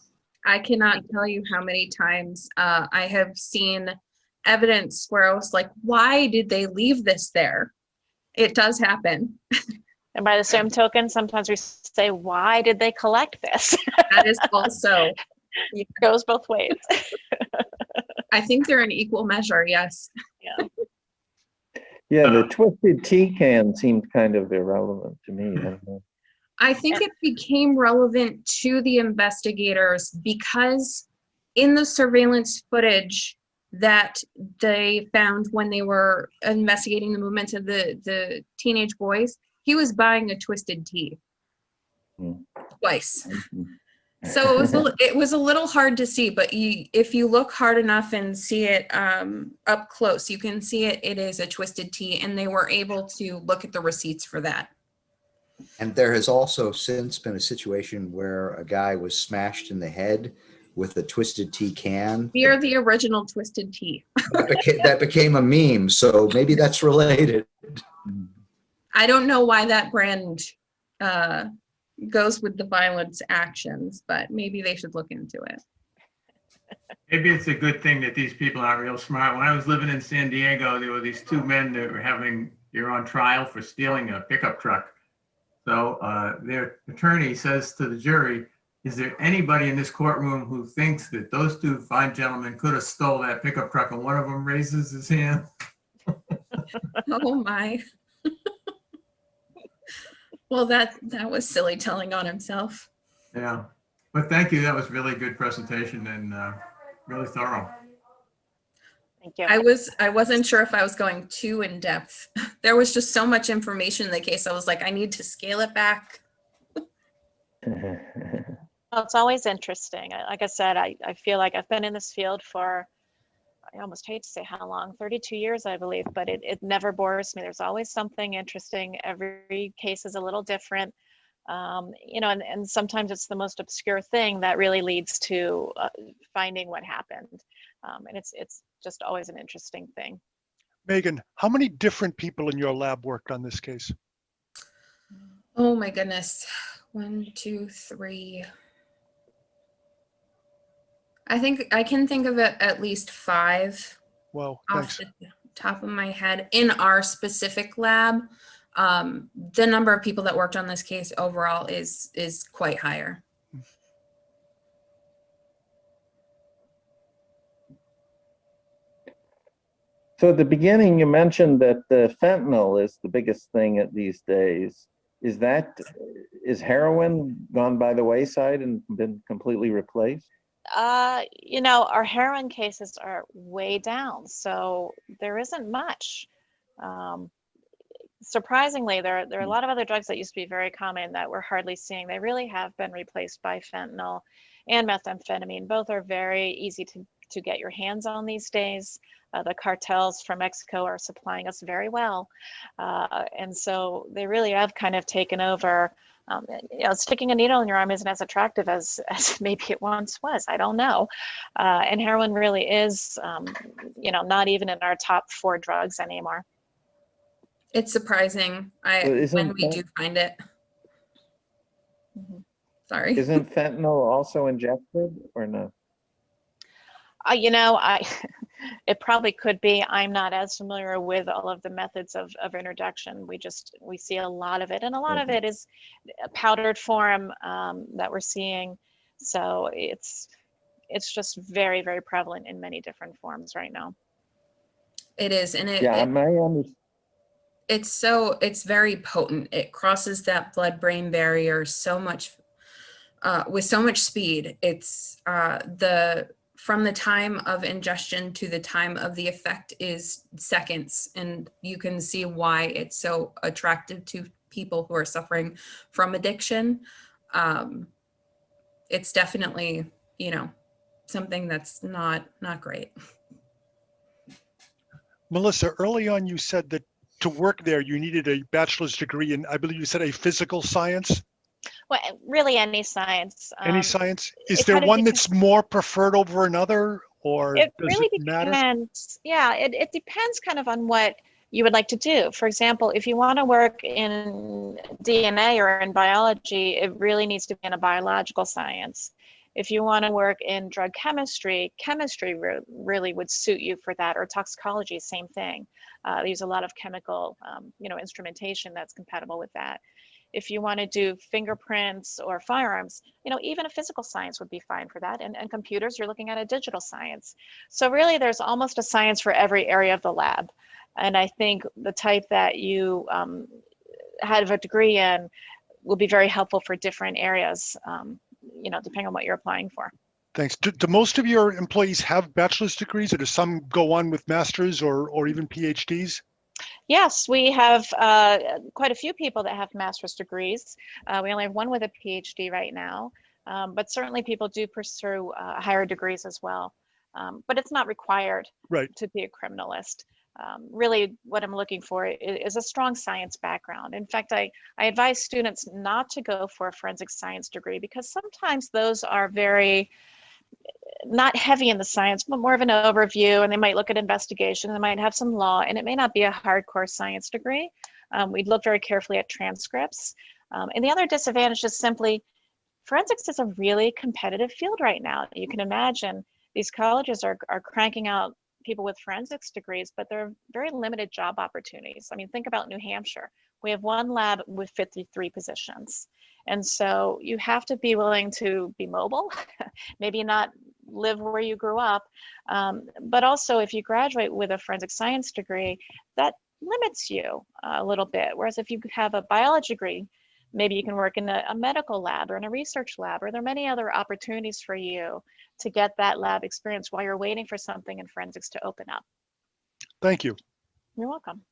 I cannot tell you how many times I have seen evidence where I was like, why did they leave this there? It does happen. And by the same token, sometimes we say, why did they collect this? That is also, It goes both ways. I think they're in equal measure, yes. Yeah. Yeah, the twisted tea can seemed kind of irrelevant to me. I don't know. I think it became relevant to the investigators because in the surveillance footage that they found when they were investigating the movements of the teenage boys, he was buying a twisted tea twice. So it was a little hard to see, but if you look hard enough and see it up close, you can see it is a twisted tea, and they were able to look at the receipts for that. And there has also since been a situation where a guy was smashed in the head with a twisted tea can. We are the original twisted tea. That became a meme, so maybe that's related. I don't know why that brand goes with the violence actions, but maybe they should look into it. Maybe it's a good thing that these people aren't real smart. When I was living in San Diego, there were these two men that were you're on trial for stealing a pickup truck. So their attorney says to the jury, "Is there anybody in this courtroom who thinks that those two fine gentlemen could have stole that pickup truck?" And one of them raises his hand. Oh my. Well, that was silly telling on himself. Yeah. But thank you. That was really good presentation and really thorough. Thank you. I wasn't sure if I was going too in depth. There was just so much information in the case. I was like, I need to scale it back. Well, it's always interesting. Like I said, I feel like I've been in this field for, I almost hate to say how long, 32 years, I believe, but it never bores me. There's always something interesting. Every case is a little different. You know, and sometimes it's the most obscure thing that really leads to finding what happened. And it's just always an interesting thing. Megan, how many different people in your lab worked on this case? Oh my goodness. 1, 2, 3. I think I can think of it at least 5 Well, off thanks. the top of my head in our specific lab. The number of people that worked on this case overall is quite higher. So at the beginning, you mentioned that the fentanyl is the biggest thing at these days. Is heroin gone by the wayside and been completely replaced? You know, our heroin cases are way down, so there isn't much. Surprisingly, there are a lot of other drugs that used to be very common that we're hardly seeing. They really have been replaced by fentanyl and methamphetamine. Both are very easy to get your hands on these days. The cartels from Mexico are supplying us very well. And so they really have kind of taken over. You know, sticking a needle in your arm isn't as attractive as maybe it once was. I don't know. And heroin really is, you know, not even in our top 4 drugs anymore. It's surprising when we do find it. Mhm. Sorry. Isn't fentanyl also injected or no? You know, it probably could be. I'm not as familiar with all of the methods of introduction. We see a lot of it, and a lot of it is a powdered form that we're seeing. So it's just very, very prevalent in many different forms right now. It is, and it's very potent. It crosses that blood-brain barrier so much with so much speed. It's from the time of ingestion to the time of the effect is seconds, and you can see why it's so attractive to people who are suffering from addiction. It's definitely, you know, something that's not great. Melissa, early on you said that to work there you needed a bachelor's degree in, I believe you said, a physical science. Well, really any science. Any science? Is it there kind of one that's more preferred over another, or It does really it matter? depends. Yeah, it depends kind of on what you would like to do. For example, if you want to work in DNA or in biology, it really needs to be in a biological science. If you want to work in drug chemistry, chemistry really would suit you for that, or toxicology, same thing. They use a lot of chemical, you know, instrumentation that's compatible with that. If you want to do fingerprints or firearms, you know, even a physical science would be fine for that. And computers, you're looking at a digital science. So really, there's almost a science for every area of the lab. And I think the type that you have a degree in will be very helpful for different areas, you know, depending on what you're applying for. Thanks. Do most of your employees have bachelor's degrees, or do some go on with master's or even PhDs? Yes, we have quite a few people that have master's degrees. We only have one with a PhD right now, but certainly people do pursue higher degrees as well. But it's not required to be a criminalist. Really, what I'm looking for is a strong science background. In fact, I advise students not to go for a forensic science degree because sometimes those are very not heavy in the science, but more of an overview, and they might look at investigation, they might have some law, and it may not be a hardcore science degree. We'd look very carefully at transcripts. And the other disadvantage is simply forensics is a really competitive field right now. You can imagine these colleges are cranking out people with forensics degrees, but there are very limited job opportunities. I mean, think about New Hampshire. We have one lab with 53 positions. And so you have to be willing to be mobile, maybe not live where you grew up, but also if you graduate with a forensic science degree, that limits you a little bit. Whereas if you have a biology degree, Maybe you can work in a medical lab or in a research lab, or there are many other opportunities for you to get that lab experience while you're waiting for something in forensics to open up. Thank you. You're welcome.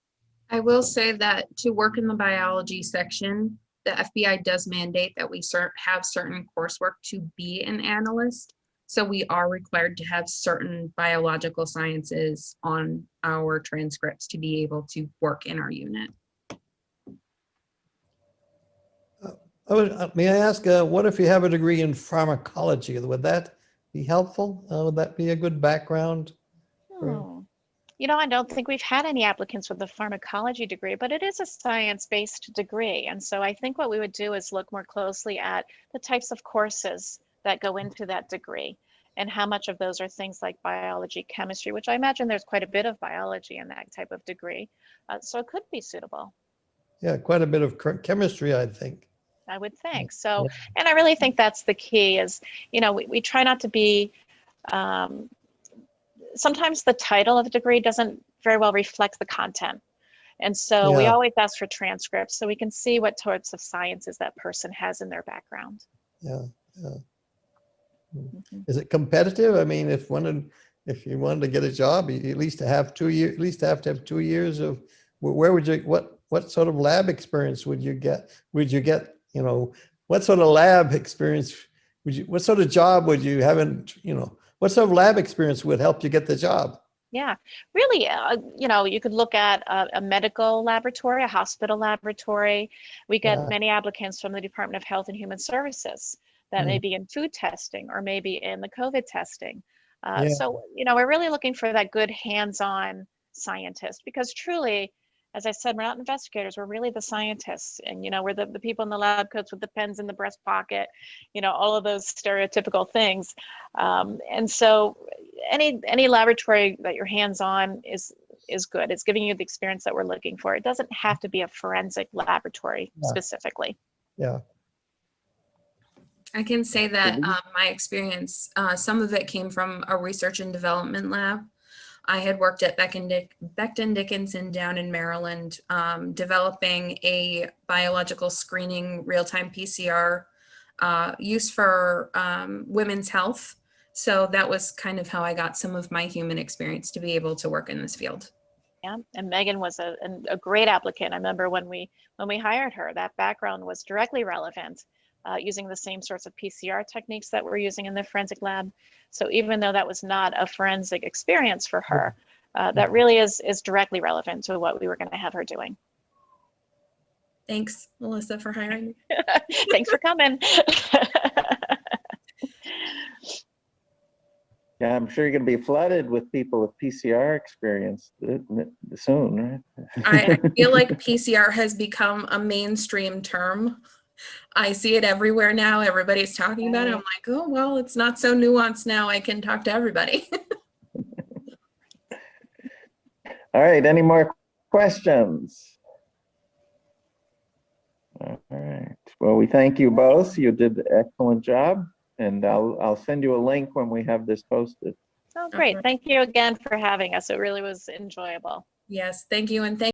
I will say that to work in the biology section, the FBI does mandate that we have certain coursework to be an analyst. So we are required to have certain biological sciences on our transcripts to be able to work in our unit. May I ask, what if you have a degree in pharmacology? Would that be helpful? Would that be a good background? You know, I don't think we've had any applicants with a pharmacology degree, but it is a science-based degree. And so I think what we would do is look more closely at the types of courses that go into that degree and how much of those are things like biology, chemistry, which I imagine there's quite a bit of biology in that type of degree. So it could be suitable. Yeah, quite a bit of chemistry, I think. I would think so. And I really think that's the key is, you know, we try not to be, sometimes the title of the degree doesn't very well reflect the content. And so we always ask for transcripts so we can see what sorts of sciences that person has in their background. Is it competitive? I mean, if you wanted to get a job, you at least have 2 years, at least have to have 2 years of, where would you, what sort of lab experience would you get? You know, what sort of lab experience what sort of job would you have what sort of lab experience would help you get the job? Yeah, really, you know, you could look at a medical laboratory, a hospital laboratory. We get many applicants from the Department of Health and Human Services that may be in food testing or maybe in the COVID testing. So, you know, we're really looking for that good hands-on scientist because truly, as I said, we're not investigators, we're really the scientists. And, you know, we're the people in the lab coats with the pens in the breast pocket, you know, all of those stereotypical things. And so any laboratory that you're hands-on is good. It's giving you the experience that we're looking for. It doesn't have to be a forensic laboratory specifically. Yeah. I can say that my experience, some of it came from a research and development lab. I had worked at Becton Dickinson down in Maryland, developing a biological screening real-time PCR used for women's health. So that was kind of how I got some of my human experience to be able to work in this field. Yeah, and Megan was a great applicant. I remember when we hired her, that background was directly relevant, using the same sorts of PCR techniques that we're using in the forensic lab. So even though that was not a forensic experience for her, that really is directly relevant to what we were going to have her doing. Thanks, Melissa, for hiring me. Thanks for coming. Yeah, I'm sure you're going to be flooded with people with PCR experience soon, right? I feel like PCR has become a mainstream term. I see it everywhere now. Everybody's talking about it. I'm like, oh, well, it's not so nuanced now. I can talk to everybody. All right, any more questions? All right, well, we thank you both. You did an excellent job, and I'll send you a link when we have this posted. Oh, great. Thank you again for having us. It really was enjoyable. Yes, thank you. And thank